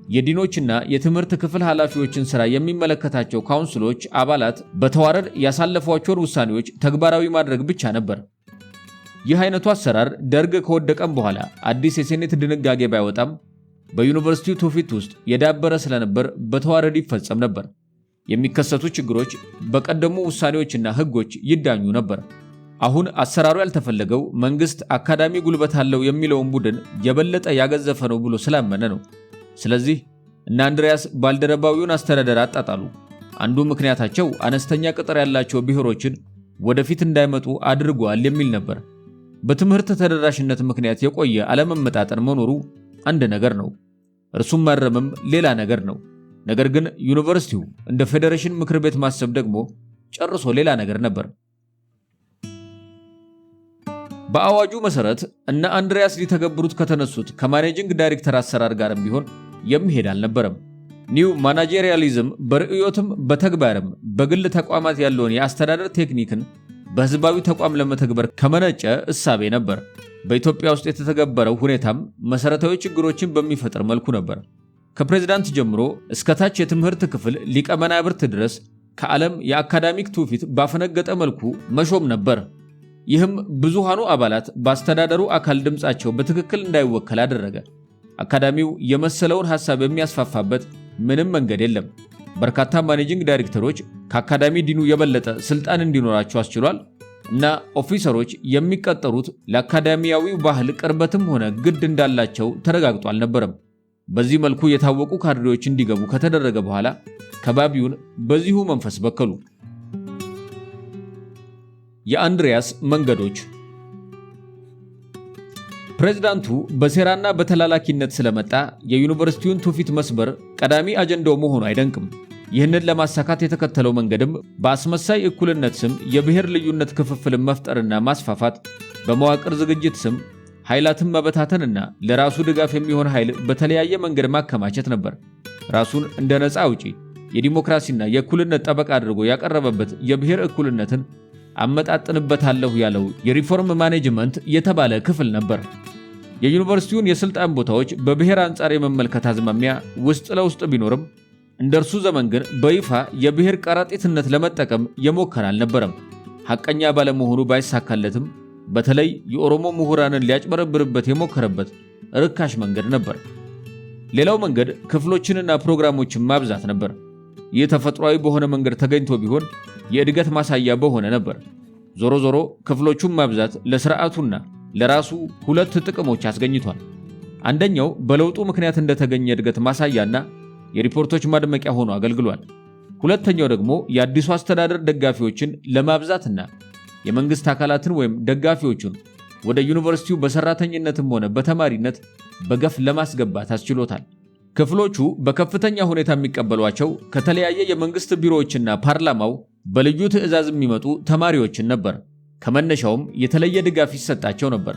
የዲኖችና የትምህርት ክፍል ኃላፊዎችን ሥራ የሚመለከታቸው ካውንስሎች አባላት በተዋረድ ያሳለፏቸውን ውሳኔዎች ተግባራዊ ማድረግ ብቻ ነበር። ይህ አይነቱ አሰራር ደርግ ከወደቀም በኋላ አዲስ የሴኔት ድንጋጌ ባይወጣም በዩኒቨርሲቲው ትውፊት ውስጥ የዳበረ ስለነበር በተዋረድ ይፈጸም ነበር። የሚከሰቱ ችግሮች በቀደሙ ውሳኔዎችና ሕጎች ይዳኙ ነበር። አሁን አሰራሩ ያልተፈለገው መንግስት አካዳሚ ጉልበት አለው የሚለውን ቡድን የበለጠ ያገዘፈ ነው ብሎ ስላመነ ነው። ስለዚህ እነ አንድሪያስ ባልደረባዊውን አስተዳደር አጣጣሉ። አንዱ ምክንያታቸው አነስተኛ ቅጥር ያላቸው ብሔሮችን ወደፊት እንዳይመጡ አድርጓል የሚል ነበር። በትምህርት ተደራሽነት ምክንያት የቆየ አለመመጣጠን መኖሩ አንድ ነገር ነው። እርሱም ማረምም ሌላ ነገር ነው። ነገር ግን ዩኒቨርሲቲው እንደ ፌዴሬሽን ምክር ቤት ማሰብ ደግሞ ጨርሶ ሌላ ነገር ነበር። በአዋጁ መሰረት እነ አንድሪያስ ሊተገብሩት ከተነሱት ከማኔጂንግ ዳይሬክተር አሰራር ጋርም ቢሆን የሚሄድ አልነበረም። ኒው ማናጀሪያሊዝም በርዕዮትም በተግባርም በግል ተቋማት ያለውን የአስተዳደር ቴክኒክን በህዝባዊ ተቋም ለመተግበር ከመነጨ እሳቤ ነበር። በኢትዮጵያ ውስጥ የተተገበረው ሁኔታም መሰረታዊ ችግሮችን በሚፈጥር መልኩ ነበር። ከፕሬዝዳንት ጀምሮ እስከ ታች የትምህርት ክፍል ሊቀመናብርት ድረስ ከዓለም የአካዳሚክ ትውፊት ባፈነገጠ መልኩ መሾም ነበር። ይህም ብዙሃኑ አባላት በአስተዳደሩ አካል ድምፃቸው በትክክል እንዳይወከል አደረገ። አካዳሚው የመሰለውን ሐሳብ የሚያስፋፋበት ምንም መንገድ የለም። በርካታ ማኔጂንግ ዳይሬክተሮች ከአካዳሚ ዲኑ የበለጠ ስልጣን እንዲኖራቸው አስችሏል እና ኦፊሰሮች የሚቀጠሩት ለአካዳሚያዊው ባህል ቅርበትም ሆነ ግድ እንዳላቸው ተረጋግጦ አልነበረም። በዚህ መልኩ የታወቁ ካድሬዎች እንዲገቡ ከተደረገ በኋላ ከባቢውን በዚሁ መንፈስ በከሉ። የአንድሪያስ መንገዶች። ፕሬዝዳንቱ በሴራና በተላላኪነት ስለመጣ የዩኒቨርሲቲውን ትውፊት መስበር ቀዳሚ አጀንዳው መሆኑ አይደንቅም። ይህንን ለማሳካት የተከተለው መንገድም በአስመሳይ እኩልነት ስም የብሔር ልዩነት ክፍፍልን መፍጠርና ማስፋፋት፣ በመዋቅር ዝግጅት ስም ኃይላትን መበታተንና ለራሱ ድጋፍ የሚሆን ኃይል በተለያየ መንገድ ማከማቸት ነበር። ራሱን እንደ ነፃ አውጪ የዲሞክራሲና የእኩልነት ጠበቃ አድርጎ ያቀረበበት የብሔር እኩልነትን አመጣጥንበታለሁ ያለው የሪፎርም ማኔጅመንት የተባለ ክፍል ነበር። የዩኒቨርሲቲውን የስልጣን ቦታዎች በብሔር አንጻር የመመልከት አዝማሚያ ውስጥ ለውስጥ ቢኖርም እንደርሱ ዘመን ግን በይፋ የብሔር ቀረጢትነት ለመጠቀም የሞከረ አልነበረም። ሐቀኛ ባለመሆኑ ባይሳካለትም በተለይ የኦሮሞ ምሁራንን ሊያጭበረብርበት የሞከረበት ርካሽ መንገድ ነበር። ሌላው መንገድ ክፍሎችንና ፕሮግራሞችን ማብዛት ነበር። ይህ ተፈጥሯዊ በሆነ መንገድ ተገኝቶ ቢሆን የእድገት ማሳያ በሆነ ነበር። ዞሮ ዞሮ ክፍሎቹን ማብዛት ለስርዓቱና ለራሱ ሁለት ጥቅሞች አስገኝቷል። አንደኛው በለውጡ ምክንያት እንደተገኘ እድገት ማሳያና የሪፖርቶች ማድመቂያ ሆኖ አገልግሏል። ሁለተኛው ደግሞ የአዲሱ አስተዳደር ደጋፊዎችን ለማብዛትና የመንግስት አካላትን ወይም ደጋፊዎቹን ወደ ዩኒቨርሲቲው በሰራተኝነትም ሆነ በተማሪነት በገፍ ለማስገባት አስችሎታል። ክፍሎቹ በከፍተኛ ሁኔታ የሚቀበሏቸው ከተለያየ የመንግስት ቢሮዎችና ፓርላማው በልዩ ትዕዛዝ የሚመጡ ተማሪዎችን ነበር። ከመነሻውም የተለየ ድጋፍ ይሰጣቸው ነበር።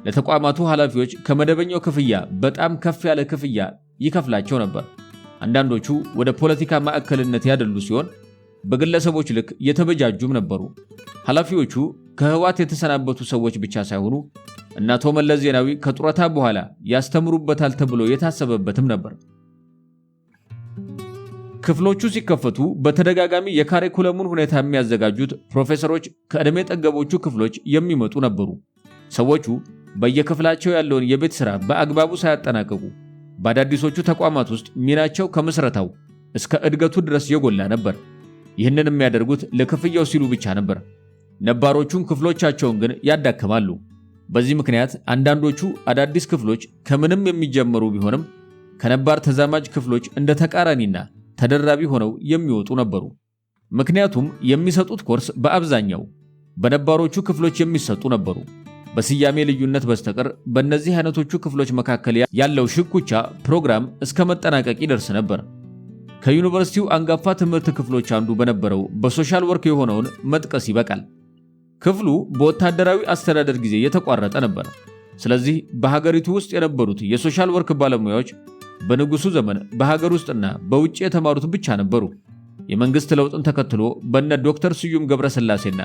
ለተቋማቱ ኃላፊዎች ከመደበኛው ክፍያ በጣም ከፍ ያለ ክፍያ ይከፍላቸው ነበር። አንዳንዶቹ ወደ ፖለቲካ ማዕከልነት ያደሉ ሲሆን በግለሰቦች ልክ የተበጃጁም ነበሩ። ኃላፊዎቹ ከህወሓት የተሰናበቱ ሰዎች ብቻ ሳይሆኑ እና አቶ መለስ ዜናዊ ከጡረታ በኋላ ያስተምሩበታል ተብሎ የታሰበበትም ነበር። ክፍሎቹ ሲከፈቱ በተደጋጋሚ የካሪኩለሙን ሁኔታ የሚያዘጋጁት ፕሮፌሰሮች ከዕድሜ ጠገቦቹ ክፍሎች የሚመጡ ነበሩ። ሰዎቹ በየክፍላቸው ያለውን የቤት ሥራ በአግባቡ ሳያጠናቅቁ በአዳዲሶቹ ተቋማት ውስጥ ሚናቸው ከምስረታው እስከ እድገቱ ድረስ የጎላ ነበር። ይህንን የሚያደርጉት ለክፍያው ሲሉ ብቻ ነበር። ነባሮቹን ክፍሎቻቸውን ግን ያዳክማሉ። በዚህ ምክንያት አንዳንዶቹ አዳዲስ ክፍሎች ከምንም የሚጀመሩ ቢሆንም ከነባር ተዛማጅ ክፍሎች እንደ ተቃራኒና ተደራቢ ሆነው የሚወጡ ነበሩ። ምክንያቱም የሚሰጡት ኮርስ በአብዛኛው በነባሮቹ ክፍሎች የሚሰጡ ነበሩ። በስያሜ ልዩነት በስተቀር በእነዚህ አይነቶቹ ክፍሎች መካከል ያለው ሽኩቻ ፕሮግራም እስከ መጠናቀቅ ይደርስ ነበር። ከዩኒቨርሲቲው አንጋፋ ትምህርት ክፍሎች አንዱ በነበረው በሶሻል ወርክ የሆነውን መጥቀስ ይበቃል። ክፍሉ በወታደራዊ አስተዳደር ጊዜ የተቋረጠ ነበር። ስለዚህ በሀገሪቱ ውስጥ የነበሩት የሶሻል ወርክ ባለሙያዎች በንጉሱ ዘመን በሀገር ውስጥና በውጭ የተማሩት ብቻ ነበሩ። የመንግስት ለውጥን ተከትሎ በነ ዶክተር ስዩም ገብረስላሴና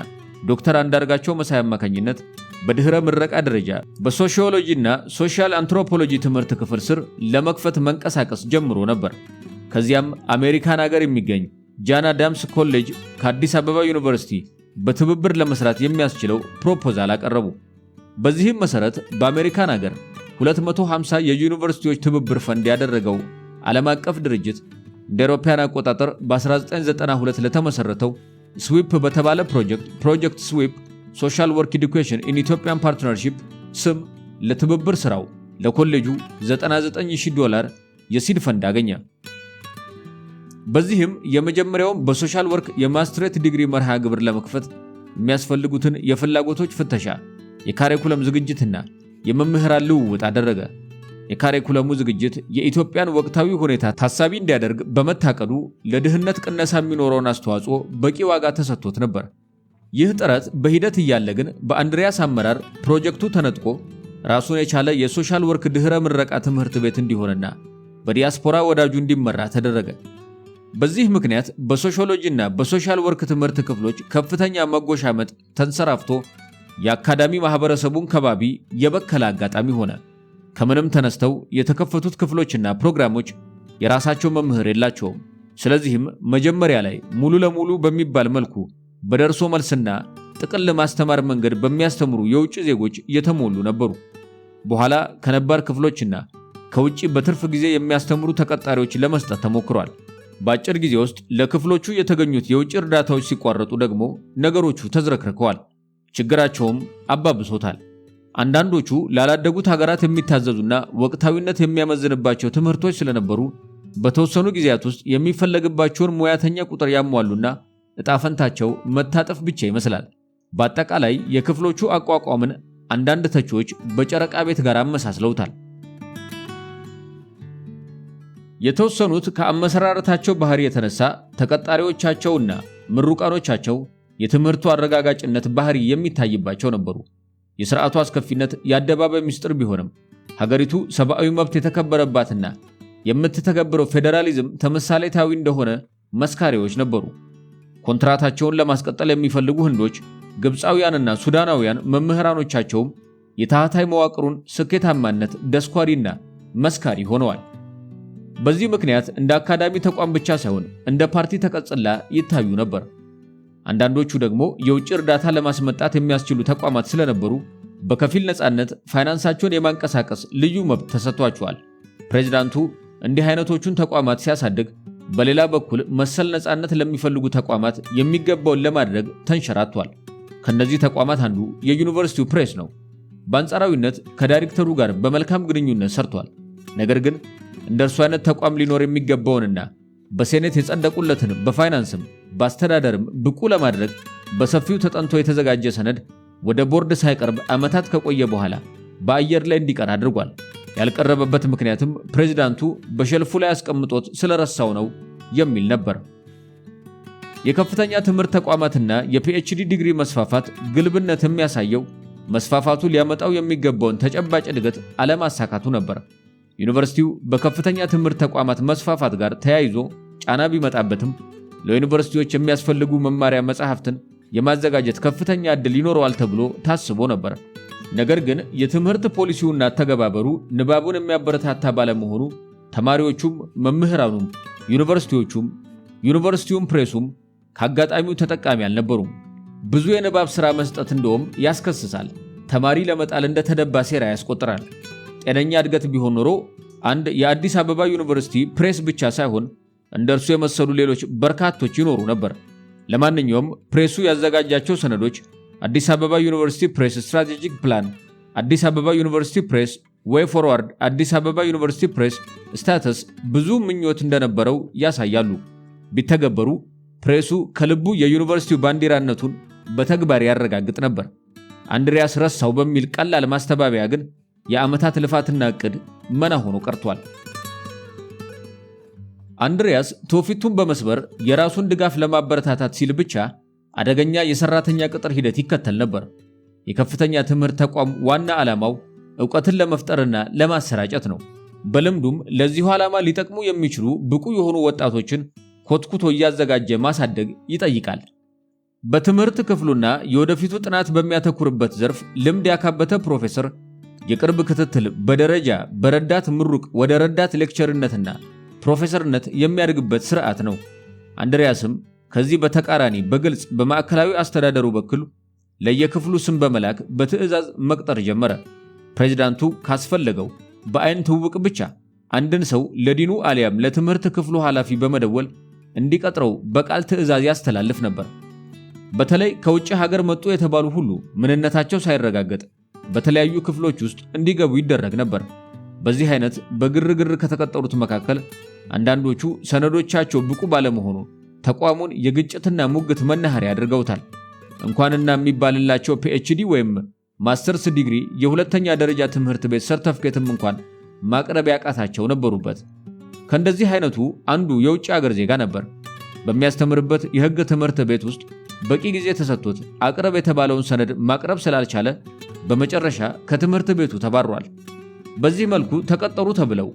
ዶክተር አንዳርጋቸው መሳይ አማካኝነት በድህረ ምረቃ ደረጃ በሶሺዮሎጂና ሶሻል አንትሮፖሎጂ ትምህርት ክፍል ስር ለመክፈት መንቀሳቀስ ጀምሮ ነበር። ከዚያም አሜሪካን ሀገር የሚገኝ ጃን አዳምስ ኮሌጅ ከአዲስ አበባ ዩኒቨርሲቲ በትብብር ለመስራት የሚያስችለው ፕሮፖዛል አቀረቡ። በዚህም መሰረት በአሜሪካን ሀገር 250 የዩኒቨርሲቲዎች ትብብር ፈንድ ያደረገው ዓለም አቀፍ ድርጅት እንደ አውሮፓውያን አቆጣጠር በ1992 ለተመሰረተው ስዊፕ በተባለ ፕሮጀክት ስዊፕ ሶሻል ወርክ ኤዱኬሽን ኢን ኢትዮጵያን ፓርትነርሺፕ ስም ለትብብር ስራው ለኮሌጁ $99,000 የሲድ ፈንድ አገኘ። በዚህም የመጀመሪያውን በሶሻል ወርክ የማስትሬት ዲግሪ መርሃ ግብር ለመክፈት የሚያስፈልጉትን የፍላጎቶች ፍተሻ፣ የካሪኩለም ዝግጅትና የመምህራን ልውውጥ አደረገ። የካሪኩለሙ ዝግጅት የኢትዮጵያን ወቅታዊ ሁኔታ ታሳቢ እንዲያደርግ በመታቀዱ ለድህነት ቅነሳ የሚኖረውን አስተዋጽኦ በቂ ዋጋ ተሰጥቶት ነበር። ይህ ጥረት በሂደት እያለ ግን በአንድሪያስ አመራር ፕሮጀክቱ ተነጥቆ ራሱን የቻለ የሶሻል ወርክ ድህረ ምረቃ ትምህርት ቤት እንዲሆንና በዲያስፖራ ወዳጁ እንዲመራ ተደረገ። በዚህ ምክንያት በሶሺዮሎጂና በሶሻል ወርክ ትምህርት ክፍሎች ከፍተኛ መጎሻመጥ ተንሰራፍቶ የአካዳሚ ማህበረሰቡን ከባቢ የበከለ አጋጣሚ ሆነ። ከምንም ተነስተው የተከፈቱት ክፍሎችና ፕሮግራሞች የራሳቸው መምህር የላቸውም። ስለዚህም መጀመሪያ ላይ ሙሉ ለሙሉ በሚባል መልኩ በደርሶ መልስና ጥቅል ማስተማር መንገድ በሚያስተምሩ የውጭ ዜጎች የተሞሉ ነበሩ። በኋላ ከነባር ክፍሎችና ከውጭ በትርፍ ጊዜ የሚያስተምሩ ተቀጣሪዎች ለመስጠት ተሞክሯል። በአጭር ጊዜ ውስጥ ለክፍሎቹ የተገኙት የውጭ እርዳታዎች ሲቋረጡ ደግሞ ነገሮቹ ተዝረክርከዋል። ችግራቸውም አባብሶታል። አንዳንዶቹ ላላደጉት ሀገራት የሚታዘዙና ወቅታዊነት የሚያመዝንባቸው ትምህርቶች ስለነበሩ በተወሰኑ ጊዜያት ውስጥ የሚፈለግባቸውን ሙያተኛ ቁጥር ያሟሉና እጣፈንታቸው መታጠፍ ብቻ ይመስላል። በአጠቃላይ የክፍሎቹ አቋቋምን አንዳንድ ተቾች በጨረቃ ቤት ጋር አመሳስለውታል። የተወሰኑት ከአመሰራረታቸው ባህሪ የተነሳ ተቀጣሪዎቻቸውና ምሩቃኖቻቸው የትምህርቱ አረጋጋጭነት ባህሪ የሚታይባቸው ነበሩ። የሥርዓቱ አስከፊነት የአደባባይ ምስጢር ቢሆንም ሀገሪቱ ሰብአዊ መብት የተከበረባትና የምትተገብረው ፌዴራሊዝም ተምሳሌታዊ እንደሆነ መስካሪዎች ነበሩ። ኮንትራታቸውን ለማስቀጠል የሚፈልጉ ህንዶች፣ ግብፃውያንና ሱዳናውያን መምህራኖቻቸውም የታህታይ መዋቅሩን ስኬታማነት ደስኳሪና መስካሪ ሆነዋል። በዚህ ምክንያት እንደ አካዳሚ ተቋም ብቻ ሳይሆን እንደ ፓርቲ ተቀጽላ ይታዩ ነበር። አንዳንዶቹ ደግሞ የውጭ እርዳታ ለማስመጣት የሚያስችሉ ተቋማት ስለነበሩ በከፊል ነፃነት ፋይናንሳቸውን የማንቀሳቀስ ልዩ መብት ተሰጥቷቸዋል። ፕሬዝዳንቱ እንዲህ አይነቶቹን ተቋማት ሲያሳድግ፣ በሌላ በኩል መሰል ነፃነት ለሚፈልጉ ተቋማት የሚገባውን ለማድረግ ተንሸራቷል። ከነዚህ ተቋማት አንዱ የዩኒቨርሲቲው ፕሬስ ነው። በአንጻራዊነት ከዳይሬክተሩ ጋር በመልካም ግንኙነት ሰርቷል። ነገር ግን እንደርሱ አይነት ተቋም ሊኖር የሚገባውንና በሴኔት የጸደቁለትን በፋይናንስም በአስተዳደርም ብቁ ለማድረግ በሰፊው ተጠንቶ የተዘጋጀ ሰነድ ወደ ቦርድ ሳይቀርብ ዓመታት ከቆየ በኋላ በአየር ላይ እንዲቀር አድርጓል። ያልቀረበበት ምክንያትም ፕሬዝዳንቱ በሸልፉ ላይ አስቀምጦት ስለረሳው ነው የሚል ነበር። የከፍተኛ ትምህርት ተቋማትና የፒኤችዲ ዲግሪ መስፋፋት ግልብነት የሚያሳየው መስፋፋቱ ሊያመጣው የሚገባውን ተጨባጭ እድገት አለማሳካቱ ነበር። ዩኒቨርሲቲው በከፍተኛ ትምህርት ተቋማት መስፋፋት ጋር ተያይዞ ጫና ቢመጣበትም ለዩኒቨርሲቲዎች የሚያስፈልጉ መማሪያ መጻሕፍትን የማዘጋጀት ከፍተኛ ዕድል ይኖረዋል ተብሎ ታስቦ ነበር። ነገር ግን የትምህርት ፖሊሲውና ተገባበሩ ንባቡን የሚያበረታታ ባለመሆኑ ተማሪዎቹም መምህራኑም ዩኒቨርሲቲውም ፕሬሱም ከአጋጣሚው ተጠቃሚ አልነበሩም። ብዙ የንባብ ሥራ መስጠት እንደውም ያስከስሳል። ተማሪ ለመጣል እንደተደባ ሴራ ያስቆጥራል። ጤነኛ እድገት ቢሆን ኖሮ አንድ የአዲስ አበባ ዩኒቨርሲቲ ፕሬስ ብቻ ሳይሆን እንደርሱ የመሰሉ ሌሎች በርካቶች ይኖሩ ነበር። ለማንኛውም ፕሬሱ ያዘጋጃቸው ሰነዶች አዲስ አበባ ዩኒቨርሲቲ ፕሬስ ስትራቴጂክ ፕላን፣ አዲስ አበባ ዩኒቨርሲቲ ፕሬስ ዌይ ፎርዋርድ፣ አዲስ አበባ ዩኒቨርሲቲ ፕሬስ ስታተስ ብዙ ምኞት እንደነበረው ያሳያሉ። ቢተገበሩ ፕሬሱ ከልቡ የዩኒቨርሲቲው ባንዲራነቱን በተግባር ያረጋግጥ ነበር። አንድሪያስ ረሳው በሚል ቀላል ማስተባበያ ግን የዓመታት ልፋትና ዕቅድ መና ሆኖ ቀርቷል። አንድሪያስ ትውፊቱን በመስበር የራሱን ድጋፍ ለማበረታታት ሲል ብቻ አደገኛ የሰራተኛ ቅጥር ሂደት ይከተል ነበር። የከፍተኛ ትምህርት ተቋም ዋና ዓላማው ዕውቀትን ለመፍጠርና ለማሰራጨት ነው። በልምዱም ለዚሁ ዓላማ ሊጠቅሙ የሚችሉ ብቁ የሆኑ ወጣቶችን ኮትኩቶ እያዘጋጀ ማሳደግ ይጠይቃል። በትምህርት ክፍሉና የወደፊቱ ጥናት በሚያተኩርበት ዘርፍ ልምድ ያካበተ ፕሮፌሰር የቅርብ ክትትል በደረጃ በረዳት ምሩቅ ወደ ረዳት ሌክቸርነትና ፕሮፌሰርነት የሚያድግበት ስርዓት ነው። አንድሪያስም ከዚህ በተቃራኒ በግልጽ በማዕከላዊ አስተዳደሩ በኩል ለየክፍሉ ስም በመላክ በትዕዛዝ መቅጠር ጀመረ። ፕሬዝዳንቱ ካስፈለገው በአይን ትውውቅ ብቻ አንድን ሰው ለዲኑ አሊያም ለትምህርት ክፍሉ ኃላፊ በመደወል እንዲቀጥረው በቃል ትዕዛዝ ያስተላልፍ ነበር። በተለይ ከውጭ ሀገር መጡ የተባሉ ሁሉ ምንነታቸው ሳይረጋገጥ በተለያዩ ክፍሎች ውስጥ እንዲገቡ ይደረግ ነበር። በዚህ አይነት በግርግር ከተቀጠሩት መካከል አንዳንዶቹ ሰነዶቻቸው ብቁ ባለመሆኑ ተቋሙን የግጭትና ሙግት መናኸሪያ አድርገውታል። እንኳንና የሚባልላቸው ፒኤችዲ ወይም ማስተርስ ዲግሪ የሁለተኛ ደረጃ ትምህርት ቤት ሰርተፍኬትም እንኳን ማቅረብ ያቃታቸው ነበሩበት። ከእንደዚህ አይነቱ አንዱ የውጭ ሀገር ዜጋ ነበር። በሚያስተምርበት የሕግ ትምህርት ቤት ውስጥ በቂ ጊዜ ተሰጥቶት አቅርብ የተባለውን ሰነድ ማቅረብ ስላልቻለ በመጨረሻ ከትምህርት ቤቱ ተባሯል። በዚህ መልኩ ተቀጠሩ ተብለው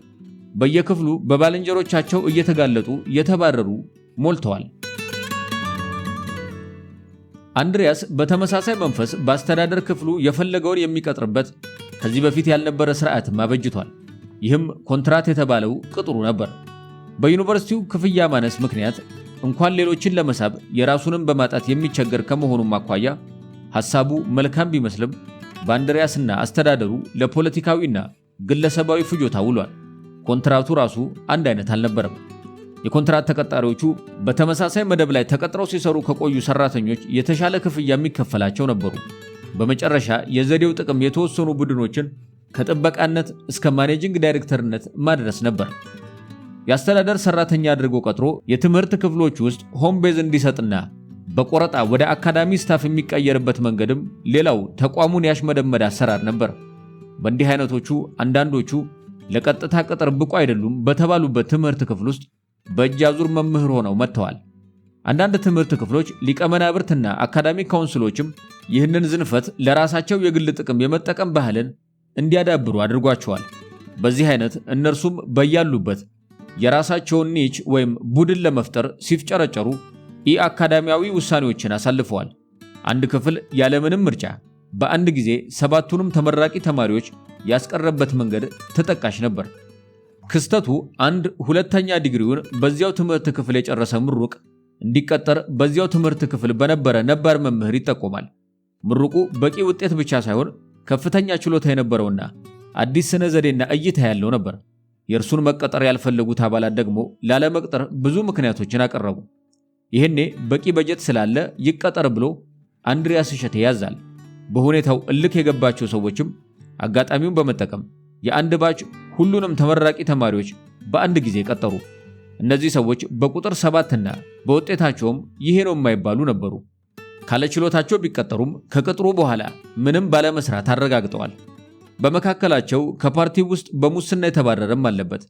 በየክፍሉ በባልንጀሮቻቸው እየተጋለጡ የተባረሩ ሞልተዋል። አንድሪያስ በተመሳሳይ መንፈስ በአስተዳደር ክፍሉ የፈለገውን የሚቀጥርበት ከዚህ በፊት ያልነበረ ስርዓት አበጅቷል። ይህም ኮንትራት የተባለው ቅጥሩ ነበር። በዩኒቨርሲቲው ክፍያ ማነስ ምክንያት እንኳን ሌሎችን ለመሳብ የራሱንም በማጣት የሚቸገር ከመሆኑም አኳያ ሐሳቡ መልካም ቢመስልም በአንድሪያስና አስተዳደሩ ለፖለቲካዊና ግለሰባዊ ፍጆታ ውሏል። ኮንትራቱ ራሱ አንድ አይነት አልነበረም። የኮንትራት ተቀጣሪዎቹ በተመሳሳይ መደብ ላይ ተቀጥረው ሲሰሩ ከቆዩ ሰራተኞች የተሻለ ክፍያ የሚከፈላቸው ነበሩ። በመጨረሻ የዘዴው ጥቅም የተወሰኑ ቡድኖችን ከጥበቃነት እስከ ማኔጂንግ ዳይሬክተርነት ማድረስ ነበር። የአስተዳደር ሰራተኛ አድርጎ ቀጥሮ የትምህርት ክፍሎች ውስጥ ሆም ቤዝ እንዲሰጥና በቆረጣ ወደ አካዳሚ ስታፍ የሚቀየርበት መንገድም ሌላው ተቋሙን ያሽመደመደ አሰራር ነበር። በእንዲህ አይነቶቹ አንዳንዶቹ ለቀጥታ ቅጥር ብቁ አይደሉም በተባሉበት ትምህርት ክፍል ውስጥ በእጅ አዙር መምህር ሆነው መጥተዋል። አንዳንድ ትምህርት ክፍሎች ሊቀመናብርትና አካዳሚክ ካውንስሎችም ይህንን ዝንፈት ለራሳቸው የግል ጥቅም የመጠቀም ባህልን እንዲያዳብሩ አድርጓቸዋል። በዚህ አይነት እነርሱም በያሉበት የራሳቸውን ኒች ወይም ቡድን ለመፍጠር ሲፍጨረጨሩ አካዳሚያዊ ውሳኔዎችን አሳልፈዋል። አንድ ክፍል ያለምንም ምርጫ በአንድ ጊዜ 7ቱንም ተመራቂ ተማሪዎች ያስቀረበት መንገድ ተጠቃሽ ነበር። ክስተቱ አንድ ሁለተኛ ዲግሪውን በዚያው ትምህርት ክፍል የጨረሰ ምሩቅ እንዲቀጠር በዚያው ትምህርት ክፍል በነበረ ነባር መምህር ይጠቆማል። ምሩቁ በቂ ውጤት ብቻ ሳይሆን ከፍተኛ ችሎታ የነበረውና አዲስ ስነ ዘዴና እይታ ያለው ነበር። የእርሱን መቀጠር ያልፈለጉት አባላት ደግሞ ላለመቅጠር ብዙ ምክንያቶችን አቀረቡ። ይሄኔ በቂ በጀት ስላለ ይቀጠር ብሎ አንድሪያስ እሸቴ ያዛል። በሁኔታው እልክ የገባቸው ሰዎችም አጋጣሚውን በመጠቀም የአንድ ባች ሁሉንም ተመራቂ ተማሪዎች በአንድ ጊዜ ቀጠሩ። እነዚህ ሰዎች በቁጥር 7ና በውጤታቸውም ይሄ ነው የማይባሉ ነበሩ። ካለ ችሎታቸው ቢቀጠሩም ከቅጥሩ በኋላ ምንም ባለመስራት አረጋግጠዋል። በመካከላቸው ከፓርቲው ውስጥ በሙስና የተባረረም አለበት።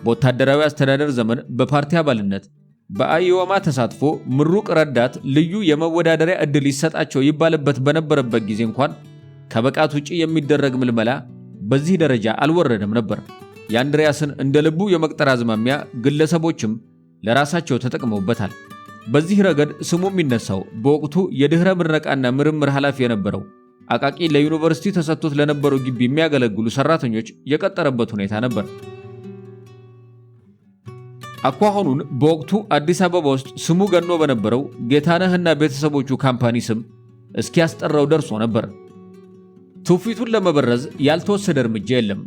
በወታደራዊ አስተዳደር ዘመን በፓርቲ አባልነት በአይወማ ተሳትፎ ምሩቅ ረዳት ልዩ የመወዳደሪያ ዕድል ይሰጣቸው ይባልበት በነበረበት ጊዜ እንኳን ከበቃት ውጪ የሚደረግ ምልመላ በዚህ ደረጃ አልወረደም ነበር። የአንድሪያስን እንደ ልቡ የመቅጠር አዝማሚያ ግለሰቦችም ለራሳቸው ተጠቅመውበታል። በዚህ ረገድ ስሙ የሚነሳው በወቅቱ የድህረ ምረቃና ምርምር ኃላፊ የነበረው አቃቂ ለዩኒቨርሲቲ ተሰጥቶት ለነበረው ግቢ የሚያገለግሉ ሰራተኞች የቀጠረበት ሁኔታ ነበር። አኳኋኑን በወቅቱ አዲስ አበባ ውስጥ ስሙ ገኖ በነበረው ጌታነህና ቤተሰቦቹ ካምፓኒ ስም እስኪያስጠራው ደርሶ ነበር። ትውፊቱን ለመበረዝ ያልተወሰደ እርምጃ የለም።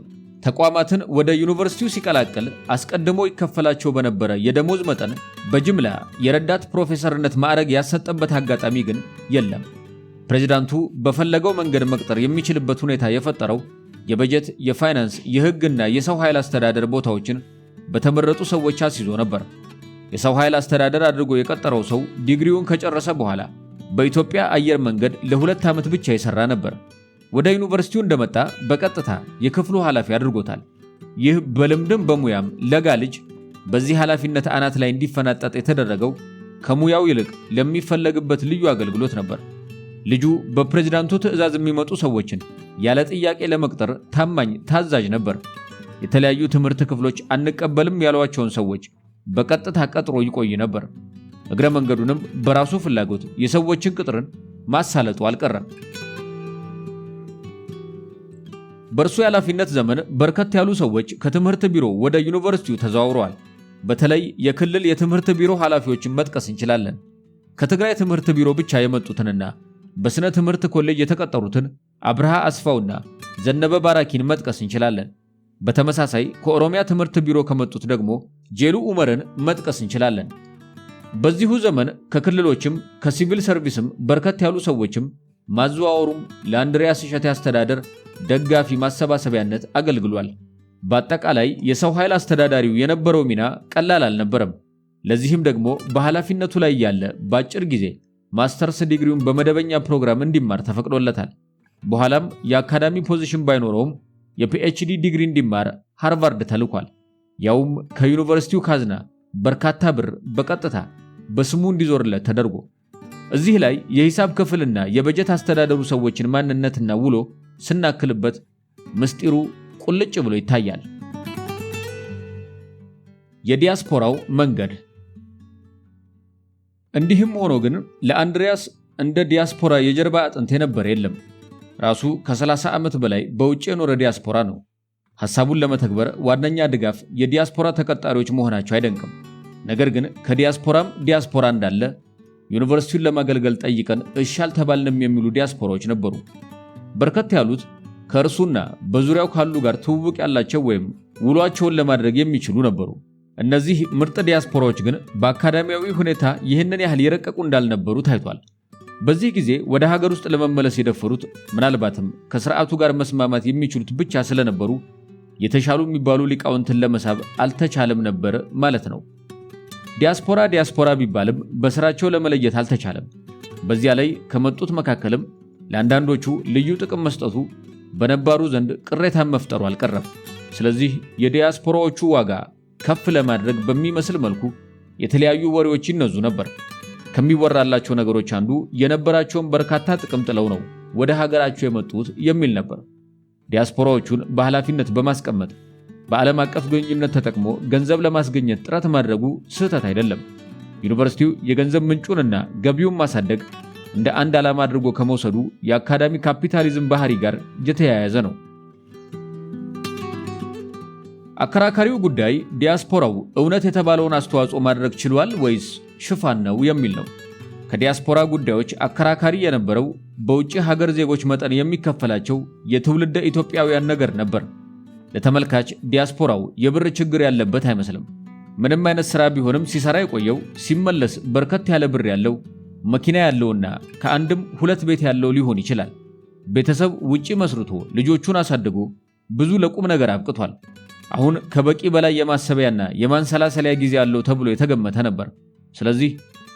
ተቋማትን ወደ ዩኒቨርሲቲው ሲቀላቀል አስቀድሞ ይከፈላቸው በነበረ የደሞዝ መጠን በጅምላ የረዳት ፕሮፌሰርነት ማዕረግ ያሰጠበት አጋጣሚ ግን የለም። ፕሬዝዳንቱ በፈለገው መንገድ መቅጠር የሚችልበት ሁኔታ የፈጠረው የበጀት፣ የፋይናንስ፣ የሕግና የሰው ኃይል አስተዳደር ቦታዎችን በተመረጡ ሰዎች አስይዞ ነበር። የሰው ኃይል አስተዳደር አድርጎ የቀጠረው ሰው ዲግሪውን ከጨረሰ በኋላ በኢትዮጵያ አየር መንገድ ለ2 ዓመት ብቻ የሰራ ነበር። ወደ ዩኒቨርሲቲው እንደመጣ በቀጥታ የክፍሉ ኃላፊ አድርጎታል። ይህ በልምድም በሙያም ለጋ ልጅ በዚህ ኃላፊነት አናት ላይ እንዲፈናጠጥ የተደረገው ከሙያው ይልቅ ለሚፈለግበት ልዩ አገልግሎት ነበር። ልጁ በፕሬዝዳንቱ ትዕዛዝ የሚመጡ ሰዎችን ያለ ጥያቄ ለመቅጠር ታማኝ ታዛዥ ነበር። የተለያዩ ትምህርት ክፍሎች አንቀበልም ያሏቸውን ሰዎች በቀጥታ ቀጥሮ ይቆይ ነበር። እግረ መንገዱንም በራሱ ፍላጎት የሰዎችን ቅጥርን ማሳለጡ አልቀረም። በእርሱ የኃላፊነት ዘመን በርከት ያሉ ሰዎች ከትምህርት ቢሮ ወደ ዩኒቨርሲቲው ተዘዋውረዋል። በተለይ የክልል የትምህርት ቢሮ ኃላፊዎችን መጥቀስ እንችላለን። ከትግራይ ትምህርት ቢሮ ብቻ የመጡትንና በስነ ትምህርት ኮሌጅ የተቀጠሩትን አብርሃ አስፋውና ዘነበ ባራኪን መጥቀስ እንችላለን። በተመሳሳይ ከኦሮሚያ ትምህርት ቢሮ ከመጡት ደግሞ ጄሉ ኡመርን መጥቀስ እንችላለን። በዚሁ ዘመን ከክልሎችም ከሲቪል ሰርቪስም በርከት ያሉ ሰዎችም ማዘዋወሩም ለአንድሪያስ እሸቴ አስተዳደር ደጋፊ ማሰባሰቢያነት አገልግሏል። በአጠቃላይ የሰው ኃይል አስተዳዳሪው የነበረው ሚና ቀላል አልነበረም። ለዚህም ደግሞ በኃላፊነቱ ላይ ያለ በአጭር ጊዜ ማስተርስ ዲግሪውን በመደበኛ ፕሮግራም እንዲማር ተፈቅዶለታል። በኋላም የአካዳሚ ፖዚሽን ባይኖረውም የፒኤችዲ ዲግሪ እንዲማር ሃርቫርድ ተልኳል። ያውም ከዩኒቨርሲቲው ካዝና በርካታ ብር በቀጥታ በስሙ እንዲዞርለት ተደርጎ። እዚህ ላይ የሂሳብ ክፍልና የበጀት አስተዳደሩ ሰዎችን ማንነትና ውሎ ስናክልበት ምስጢሩ ቁልጭ ብሎ ይታያል። የዲያስፖራው መንገድ። እንዲህም ሆኖ ግን ለአንድሪያስ እንደ ዲያስፖራ የጀርባ አጥንት የነበረ የለም። ራሱ ከ30 ዓመት በላይ በውጭ የኖረ ዲያስፖራ ነው። ሐሳቡን ለመተግበር ዋነኛ ድጋፍ የዲያስፖራ ተቀጣሪዎች መሆናቸው አይደንቅም። ነገር ግን ከዲያስፖራም ዲያስፖራ እንዳለ ዩኒቨርሲቲውን ለማገልገል ጠይቀን እሺ አልተባልንም የሚሉ ዲያስፖራዎች ነበሩ። በርከት ያሉት ከእርሱና በዙሪያው ካሉ ጋር ትውውቅ ያላቸው ወይም ውሏቸውን ለማድረግ የሚችሉ ነበሩ። እነዚህ ምርጥ ዲያስፖራዎች ግን በአካዳሚያዊ ሁኔታ ይህንን ያህል የረቀቁ እንዳልነበሩ ታይቷል። በዚህ ጊዜ ወደ ሀገር ውስጥ ለመመለስ የደፈሩት ምናልባትም ከስርዓቱ ጋር መስማማት የሚችሉት ብቻ ስለነበሩ የተሻሉ የሚባሉ ሊቃውንትን ለመሳብ አልተቻለም ነበር ማለት ነው። ዲያስፖራ ቢባልም በስራቸው ለመለየት አልተቻለም። በዚያ ላይ ከመጡት መካከልም ለአንዳንዶቹ ልዩ ጥቅም መስጠቱ በነባሩ ዘንድ ቅሬታን መፍጠሩ አልቀረም። ስለዚህ የዲያስፖራዎቹ ዋጋ ከፍ ለማድረግ በሚመስል መልኩ የተለያዩ ወሬዎች ይነዙ ነበር። ከሚወራላቸው ነገሮች አንዱ የነበራቸውን በርካታ ጥቅም ጥለው ነው ወደ ሀገራቸው የመጡት የሚል ነበር። ዲያስፖራዎቹን በኃላፊነት በማስቀመጥ በዓለም አቀፍ ግንኙነት ተጠቅሞ ገንዘብ ለማስገኘት ጥረት ማድረጉ ስህተት አይደለም። ዩኒቨርሲቲው የገንዘብ ምንጩንና ገቢውን ማሳደግ እንደ አንድ ዓላማ አድርጎ ከመውሰዱ የአካዳሚ ካፒታሊዝም ባህሪ ጋር የተያያዘ ነው። አከራካሪው ጉዳይ ዲያስፖራው እውነት የተባለውን አስተዋጽኦ ማድረግ ችሏል ወይስ ሽፋን ነው የሚል ነው። ከዲያስፖራ ጉዳዮች አከራካሪ የነበረው በውጭ ሀገር ዜጎች መጠን የሚከፈላቸው የትውልደ ኢትዮጵያውያን ነገር ነበር። ለተመልካች ዲያስፖራው የብር ችግር ያለበት አይመስልም። ምንም አይነት ሥራ ቢሆንም ሲሰራ የቆየው ሲመለስ በርከት ያለ ብር ያለው መኪና ያለውና ከአንድም 2 ቤት ያለው ሊሆን ይችላል። ቤተሰብ ውጪ መስርቶ ልጆቹን አሳድጎ ብዙ ለቁም ነገር አብቅቷል። አሁን ከበቂ በላይ የማሰቢያና የማንሰላሰሊያ ጊዜ ያለው ተብሎ የተገመተ ነበር። ስለዚህ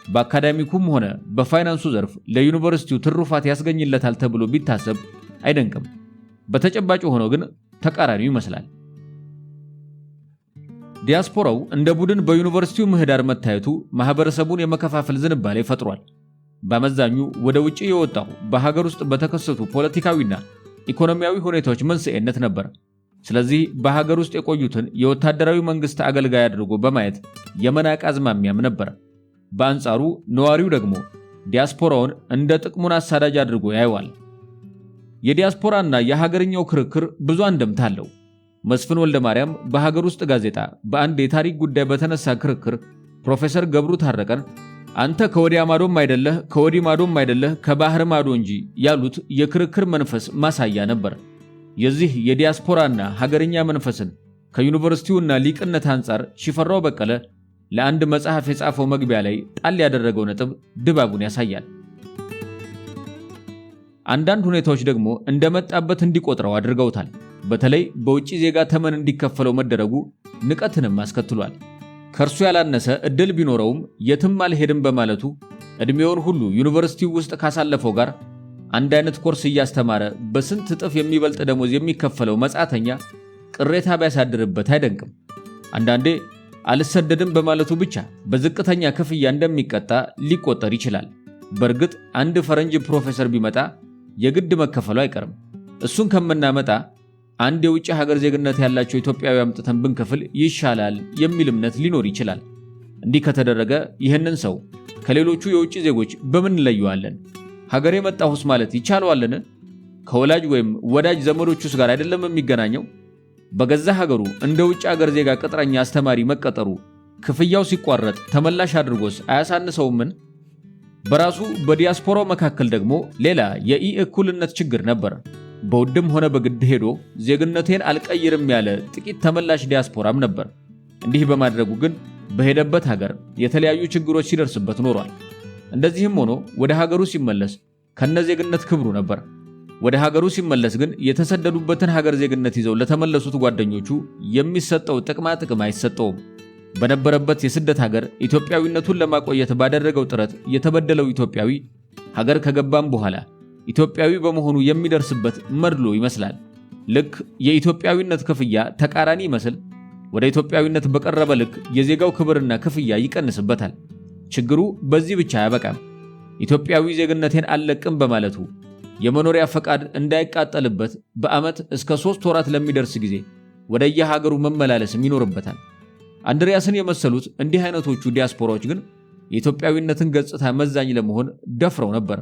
በአካዳሚኩም ሆነ በፋይናንሱ ዘርፍ ለዩኒቨርሲቲው ትሩፋት ያስገኝለታል ተብሎ ቢታሰብ አይደንቅም። በተጨባጭ ሆኖ ግን ተቃራኒው ይመስላል። ዲያስፖራው እንደ ቡድን በዩኒቨርሲቲው ምህዳር መታየቱ ማህበረሰቡን የመከፋፈል ዝንባሌ ፈጥሯል። በአመዛኙ ወደ ውጪ የወጣው በሀገር ውስጥ በተከሰቱ ፖለቲካዊና ኢኮኖሚያዊ ሁኔታዎች መንስኤነት ነበር። ስለዚህ በሀገር ውስጥ የቆዩትን የወታደራዊ መንግስት አገልጋይ አድርጎ በማየት የመናቅ አዝማሚያም ነበር። በአንጻሩ ነዋሪው ደግሞ ዲያስፖራውን እንደ ጥቅሙን አሳዳጅ አድርጎ ያየዋል። የዲያስፖራና የሀገርኛው ክርክር ብዙ አንድምታ አለው። መስፍን ወልደ ማርያም በሀገር ውስጥ ጋዜጣ በአንድ የታሪክ ጉዳይ በተነሳ ክርክር ፕሮፌሰር ገብሩ ታረቀን አንተ ከወዲያ ማዶም አይደለህ ከወዲህ ማዶም አይደለህ ከባህር ማዶ እንጂ ያሉት የክርክር መንፈስ ማሳያ ነበር። የዚህ የዲያስፖራና ሀገርኛ መንፈስን ከዩኒቨርሲቲውና ሊቅነት አንጻር ሽፈራው በቀለ ለአንድ መጽሐፍ የጻፈው መግቢያ ላይ ጣል ያደረገው ነጥብ ድባቡን ያሳያል። አንዳንድ ሁኔታዎች ደግሞ እንደመጣበት እንዲቆጥረው አድርገውታል። በተለይ በውጪ ዜጋ ተመን እንዲከፈለው መደረጉ ንቀትንም አስከትሏል። ከእርሱ ያላነሰ እድል ቢኖረውም የትም አልሄድም በማለቱ ዕድሜውን ሁሉ ዩኒቨርሲቲው ውስጥ ካሳለፈው ጋር አንድ አይነት ኮርስ እያስተማረ በስንት እጥፍ የሚበልጥ ደሞዝ የሚከፈለው መጻተኛ ቅሬታ ቢያሳድርበት አይደንቅም። አንዳንዴ አልሰደድም በማለቱ ብቻ በዝቅተኛ ክፍያ እንደሚቀጣ ሊቆጠር ይችላል። በእርግጥ አንድ ፈረንጅ ፕሮፌሰር ቢመጣ የግድ መከፈሉ አይቀርም። እሱን ከምናመጣ አንድ የውጭ ሀገር ዜግነት ያላቸው ኢትዮጵያዊ አምጥተን ብንከፍል ይሻላል የሚል እምነት ሊኖር ይችላል። እንዲህ ከተደረገ ይህንን ሰው ከሌሎቹ የውጭ ዜጎች በምን እንለየዋለን? ሀገሬ መጣሁስ ማለት ይቻለዋልን? ከወላጅ ወይም ወዳጅ ዘመዶቹስ ጋር አይደለም የሚገናኘው? በገዛ ሀገሩ እንደ ውጭ ሀገር ዜጋ ቅጥረኛ አስተማሪ መቀጠሩ ክፍያው ሲቋረጥ ተመላሽ አድርጎስ አያሳንሰውምን? በራሱ በዲያስፖራው መካከል ደግሞ ሌላ የኢእኩልነት ችግር ነበር። በውድም ሆነ በግድ ሄዶ ዜግነቴን አልቀይርም ያለ ጥቂት ተመላሽ ዲያስፖራም ነበር። እንዲህ በማድረጉ ግን በሄደበት ሀገር የተለያዩ ችግሮች ሲደርስበት ኖሯል። እንደዚህም ሆኖ ወደ ሀገሩ ሲመለስ ከነዜግነት ክብሩ ነበር። ወደ ሀገሩ ሲመለስ ግን የተሰደዱበትን ሀገር ዜግነት ይዘው ለተመለሱት ጓደኞቹ የሚሰጠው ጥቅማ ጥቅም አይሰጠውም። በነበረበት የስደት ሀገር ኢትዮጵያዊነቱን ለማቆየት ባደረገው ጥረት የተበደለው ኢትዮጵያዊ ሀገር ከገባም በኋላ ኢትዮጵያዊ በመሆኑ የሚደርስበት መድሎ ይመስላል። ልክ የኢትዮጵያዊነት ክፍያ ተቃራኒ ይመስል ወደ ኢትዮጵያዊነት በቀረበ ልክ የዜጋው ክብርና ክፍያ ይቀንስበታል። ችግሩ በዚህ ብቻ አያበቃም። ኢትዮጵያዊ ዜግነቴን አልለቅም በማለቱ የመኖሪያ ፈቃድ እንዳይቃጠልበት በዓመት እስከ 3 ወራት ለሚደርስ ጊዜ ወደ የሀገሩ መመላለስም ይኖርበታል። አንድሪያስን የመሰሉት እንዲህ አይነቶቹ ዲያስፖራዎች ግን የኢትዮጵያዊነትን ገጽታ መዛኝ ለመሆን ደፍረው ነበር።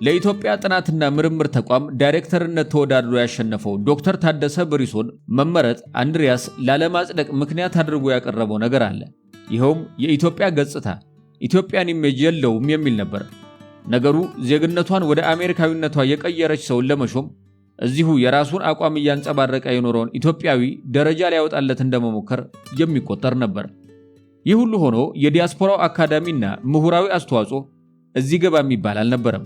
ለኢትዮጵያ ጥናትና ምርምር ተቋም ዳይሬክተርነት ተወዳድሮ ያሸነፈው ዶክተር ታደሰ ብሪሶን መመረጥ አንድሪያስ ላለማጽደቅ ምክንያት አድርጎ ያቀረበው ነገር አለ። ይኸውም የኢትዮጵያ ገጽታ ኢትዮጵያን ኢሜጅ የለውም የሚል ነበር። ነገሩ ዜግነቷን ወደ አሜሪካዊነቷ የቀየረች ሰውን ለመሾም እዚሁ የራሱን አቋም እያንጸባረቀ የኖረውን ኢትዮጵያዊ ደረጃ ሊያወጣለት እንደመሞከር የሚቆጠር ነበር። ይህ ሁሉ ሆኖ የዲያስፖራው አካዳሚና ምሁራዊ አስተዋጽኦ እዚህ ገባ የሚባል አልነበረም።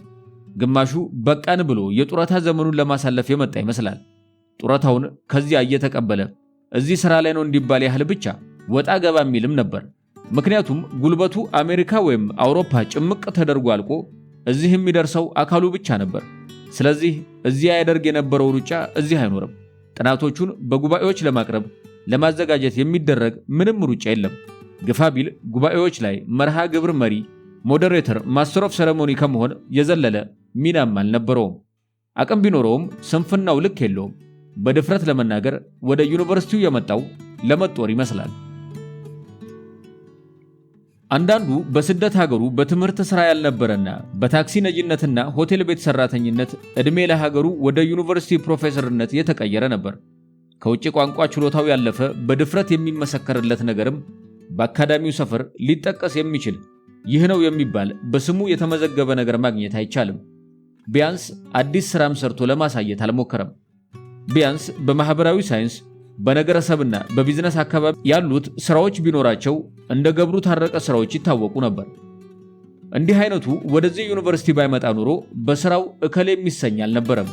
ግማሹ በቃን ብሎ የጡረታ ዘመኑን ለማሳለፍ የመጣ ይመስላል። ጡረታውን ከዚያ እየተቀበለ እዚህ ሥራ ላይ ነው እንዲባል ያህል ብቻ ወጣ ገባ የሚልም ነበር። ምክንያቱም ጉልበቱ አሜሪካ ወይም አውሮፓ ጭምቅ ተደርጎ አልቆ እዚህ የሚደርሰው አካሉ ብቻ ነበር። ስለዚህ እዚያ ያደርግ የነበረው ሩጫ እዚህ አይኖርም። ጥናቶቹን በጉባኤዎች ለማቅረብ ለማዘጋጀት የሚደረግ ምንም ሩጫ የለም። ግፋ ቢል ጉባኤዎች ላይ መርሃ ግብር መሪ፣ ሞዴሬተር፣ ማስተር ኦፍ ሴሬሞኒ ከመሆን የዘለለ ሚናም አልነበረውም። አቅም ቢኖረውም ስንፍናው ልክ የለውም። በድፍረት ለመናገር ወደ ዩኒቨርሲቲው የመጣው ለመጦር ይመስላል። አንዳንዱ በስደት ሀገሩ በትምህርት ሥራ ያልነበረና በታክሲ ነጂነትና ሆቴል ቤት ሰራተኝነት ዕድሜ ለሀገሩ ወደ ዩኒቨርሲቲ ፕሮፌሰርነት የተቀየረ ነበር። ከውጭ ቋንቋ ችሎታው ያለፈ በድፍረት የሚመሰከርለት ነገርም በአካዳሚው ሰፈር ሊጠቀስ የሚችል ይህ ነው የሚባል በስሙ የተመዘገበ ነገር ማግኘት አይቻልም። ቢያንስ አዲስ ሥራም ሰርቶ ለማሳየት አልሞከረም። ቢያንስ በማህበራዊ ሳይንስ በነገረሰብና በቢዝነስ አካባቢ ያሉት ሥራዎች ቢኖራቸው እንደ ገብሩ ታረቀ ሥራዎች ይታወቁ ነበር። እንዲህ አይነቱ ወደዚህ ዩኒቨርሲቲ ባይመጣ ኖሮ በሥራው እከሌ የሚሰኝ አልነበረም።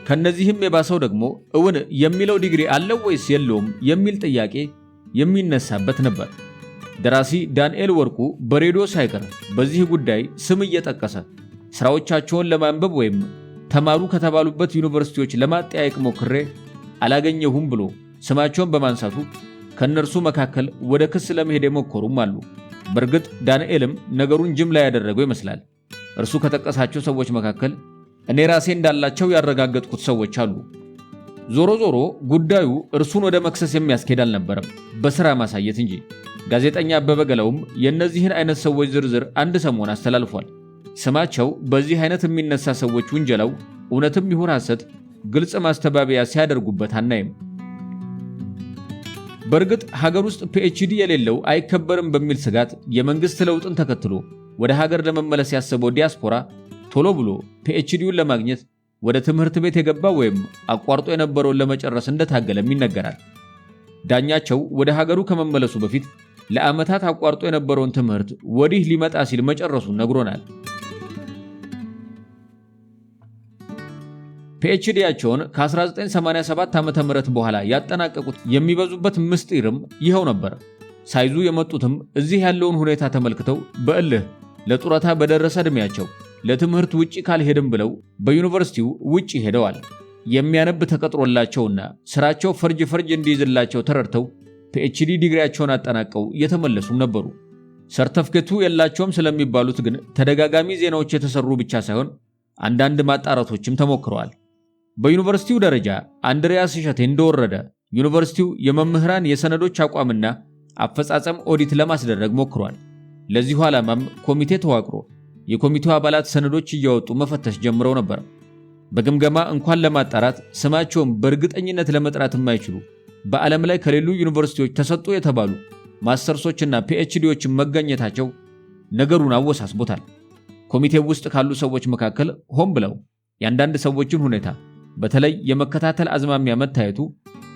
ከነዚህም የባሰው ደግሞ እውን የሚለው ዲግሪ አለው ወይስ የለውም የሚል ጥያቄ የሚነሳበት ነበር። ደራሲ ዳንኤል ወርቁ በሬዲዮ ሳይቀር በዚህ ጉዳይ ስም እየጠቀሰ ሥራዎቻቸውን ለማንበብ ወይም ተማሩ ከተባሉበት ዩኒቨርሲቲዎች ለማጠያየቅ ሞክሬ አላገኘሁም ብሎ ስማቸውን በማንሳቱ ከነርሱ መካከል ወደ ክስ ለመሄድ የሞከሩም አሉ። በእርግጥ ዳንኤልም ነገሩን ጅምላ ያደረገው ይመስላል። እርሱ ከጠቀሳቸው ሰዎች መካከል እኔ ራሴ እንዳላቸው ያረጋገጥኩት ሰዎች አሉ። ዞሮ ዞሮ ጉዳዩ እርሱን ወደ መክሰስ የሚያስኬድ አልነበረም፣ በሥራ ማሳየት እንጂ። ጋዜጠኛ አበበ ገላውም የእነዚህን አይነት ሰዎች ዝርዝር አንድ ሰሞን አስተላልፏል። ስማቸው በዚህ አይነት የሚነሳ ሰዎች ውንጀላው እውነትም ይሁን ሐሰት ግልጽ ማስተባበያ ሲያደርጉበት አናይም። በእርግጥ ሀገር ውስጥ ፒኤችዲ የሌለው አይከበርም በሚል ስጋት የመንግስት ለውጥን ተከትሎ ወደ ሀገር ለመመለስ ያሰበው ዲያስፖራ ቶሎ ብሎ ፒኤችዲውን ለማግኘት ወደ ትምህርት ቤት የገባ ወይም አቋርጦ የነበረውን ለመጨረስ እንደታገለም ይነገራል። ዳኛቸው ወደ ሀገሩ ከመመለሱ በፊት ለዓመታት አቋርጦ የነበረውን ትምህርት ወዲህ ሊመጣ ሲል መጨረሱን ነግሮናል። ፒኤችዲያቸውን ከ1987 ዓ.ም በኋላ ያጠናቀቁት የሚበዙበት ምስጢርም ይኸው ነበር። ሳይዙ የመጡትም እዚህ ያለውን ሁኔታ ተመልክተው በእልህ ለጡረታ በደረሰ ዕድሜያቸው ለትምህርት ውጪ ካልሄድም ብለው በዩኒቨርሲቲው ውጪ ሄደዋል። የሚያነብ ተቀጥሮላቸውና ስራቸው ፈርጅ እንዲይዝላቸው ተረድተው ፒኤችዲ ዲግሪያቸውን አጠናቀው እየተመለሱም ነበሩ። ሰርተፍኬቱ የላቸውም ስለሚባሉት ግን ተደጋጋሚ ዜናዎች የተሰሩ ብቻ ሳይሆን አንዳንድ ማጣራቶችም ተሞክረዋል። በዩኒቨርሲቲው ደረጃ አንድሪያስ እሸቴ እንደወረደ ዩኒቨርሲቲው የመምህራን የሰነዶች አቋምና አፈጻጸም ኦዲት ለማስደረግ ሞክሯል። ለዚሁ ዓላማም ኮሚቴ ተዋቅሮ የኮሚቴው አባላት ሰነዶች እያወጡ መፈተሽ ጀምረው ነበር። በግምገማ እንኳን ለማጣራት ስማቸውን በእርግጠኝነት ለመጥራት የማይችሉ በዓለም ላይ ከሌሉ ዩኒቨርሲቲዎች ተሰጡ የተባሉ ማስተርሶችና ፒኤችዲዎችን መገኘታቸው ነገሩን አወሳስቦታል። ኮሚቴው ውስጥ ካሉ ሰዎች መካከል ሆን ብለው የአንዳንድ ሰዎችን ሁኔታ በተለይ የመከታተል አዝማሚያ መታየቱ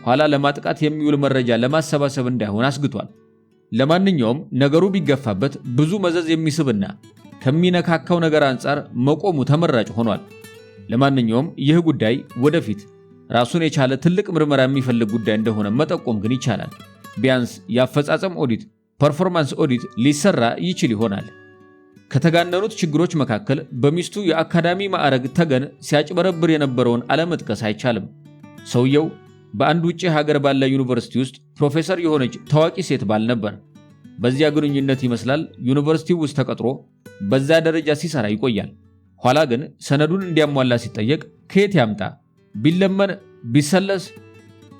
ኋላ ለማጥቃት የሚውል መረጃ ለማሰባሰብ እንዳይሆን አስግቷል። ለማንኛውም ነገሩ ቢገፋበት ብዙ መዘዝ የሚስብና ከሚነካካው ነገር አንጻር መቆሙ ተመራጭ ሆኗል። ለማንኛውም ይህ ጉዳይ ወደፊት ራሱን የቻለ ትልቅ ምርመራ የሚፈልግ ጉዳይ እንደሆነ መጠቆም ግን ይቻላል። ቢያንስ የአፈጻጸም ኦዲት፣ ፐርፎርማንስ ኦዲት ሊሰራ ይችል ይሆናል። ከተጋነኑት ችግሮች መካከል በሚስቱ የአካዳሚ ማዕረግ ተገን ሲያጭበረብር የነበረውን አለመጥቀስ አይቻልም። ሰውየው በአንድ ውጪ ሀገር ባለ ዩኒቨርሲቲ ውስጥ ፕሮፌሰር የሆነች ታዋቂ ሴት ባል ነበር። በዚያ ግንኙነት ይመስላል ዩኒቨርሲቲው ውስጥ ተቀጥሮ በዛ ደረጃ ሲሰራ ይቆያል። ኋላ ግን ሰነዱን እንዲያሟላ ሲጠየቅ ከየት ያምጣ? ቢለመን ቢሰለስ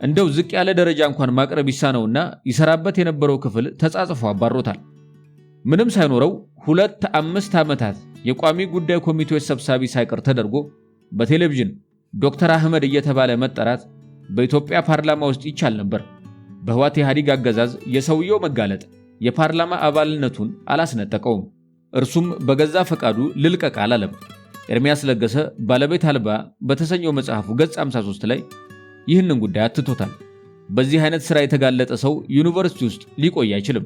እንደው ዝቅ ያለ ደረጃ እንኳን ማቅረብ ይሳነውና ይሰራበት የነበረው ክፍል ተጻጽፎ አባሮታል። ምንም ሳይኖረው 2-5 ዓመታት የቋሚ ጉዳይ ኮሚቴዎች ሰብሳቢ ሳይቀር ተደርጎ በቴሌቪዥን ዶክተር አህመድ እየተባለ መጠራት በኢትዮጵያ ፓርላማ ውስጥ ይቻል ነበር። በህወሓት ኢህአዴግ አገዛዝ የሰውየው መጋለጥ የፓርላማ አባልነቱን አላስነጠቀውም። እርሱም በገዛ ፈቃዱ ልልቀቅ አላለም። ኤርሚያስ ለገሰ ባለቤት አልባ በተሰኘው መጽሐፉ ገጽ 53 ላይ ይህንን ጉዳይ አትቶታል። በዚህ አይነት ሥራ የተጋለጠ ሰው ዩኒቨርሲቲ ውስጥ ሊቆይ አይችልም።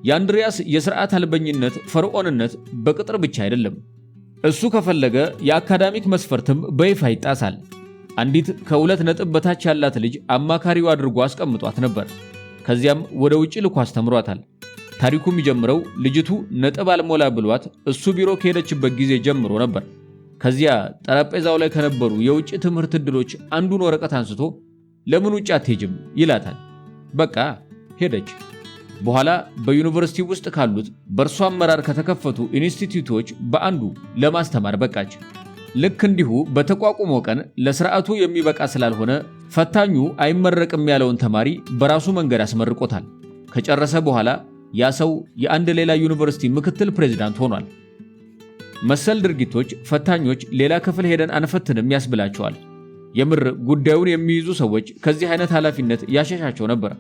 የአንድሪያስ የሥርዓት አልበኝነት ፈርዖንነት በቅጥር ብቻ አይደለም። እሱ ከፈለገ የአካዳሚክ መስፈርትም በይፋ ይጣሳል። አንዲት ከ2 ነጥብ በታች ያላት ልጅ አማካሪው አድርጎ አስቀምጧት ነበር። ከዚያም ወደ ውጪ ልኮ አስተምሯታል። ታሪኩ የሚጀምረው ልጅቱ ነጥብ አልሞላ ብሏት እሱ ቢሮ ከሄደችበት ጊዜ ጀምሮ ነበር። ከዚያ ጠረጴዛው ላይ ከነበሩ የውጭ ትምህርት ዕድሎች አንዱን ወረቀት አንስቶ ለምን ውጭ አትሄጅም ይላታል። በቃ ሄደች። በኋላ በዩኒቨርሲቲ ውስጥ ካሉት በእርሷ አመራር ከተከፈቱ ኢንስቲትዩቶች በአንዱ ለማስተማር በቃች። ልክ እንዲሁ በተቋቁመው ቀን ለሥርዓቱ የሚበቃ ስላልሆነ ፈታኙ አይመረቅም ያለውን ተማሪ በራሱ መንገድ አስመርቆታል። ከጨረሰ በኋላ ያ ሰው የአንድ ሌላ ዩኒቨርሲቲ ምክትል ፕሬዝዳንት ሆኗል። መሰል ድርጊቶች ፈታኞች ሌላ ክፍል ሄደን አንፈትንም ያስብላቸዋል። የምር ጉዳዩን የሚይዙ ሰዎች ከዚህ አይነት ኃላፊነት ያሸሻቸው ነበር።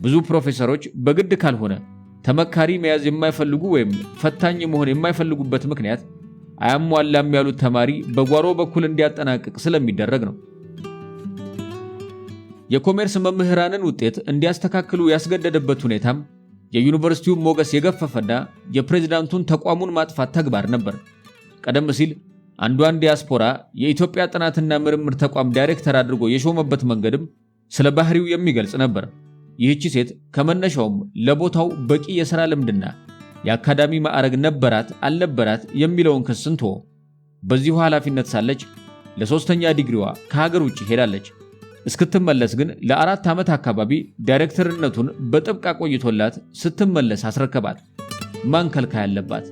ብዙ ፕሮፌሰሮች በግድ ካልሆነ ተመካሪ መያዝ የማይፈልጉ ወይም ፈታኝ መሆን የማይፈልጉበት ምክንያት አያሟላም ያሉት ተማሪ በጓሮ በኩል እንዲያጠናቅቅ ስለሚደረግ ነው። የኮሜርስ መምህራንን ውጤት እንዲያስተካክሉ ያስገደደበት ሁኔታም የዩኒቨርሲቲውን ሞገስ የገፈፈና የፕሬዝዳንቱን ተቋሙን ማጥፋት ተግባር ነበር። ቀደም ሲል አንዷን ዲያስፖራ የኢትዮጵያ ጥናትና ምርምር ተቋም ዳይሬክተር አድርጎ የሾመበት መንገድም ስለ ባህሪው የሚገልጽ ነበር። ይህቺ ሴት ከመነሻውም ለቦታው በቂ የሥራ ልምድና የአካዳሚ ማዕረግ ነበራት አልነበራት የሚለውን ክስ እንተወ። በዚሁ ኃላፊነት ሳለች ለ3ኛ ዲግሪዋ ከሀገር ውጭ ሄዳለች። እስክትመለስ ግን ለ4 ዓመት አካባቢ ዳይሬክተርነቱን በጥብቅ አቆይቶላት ስትመለስ አስረከባት። ማን ከልካይ ያለባት?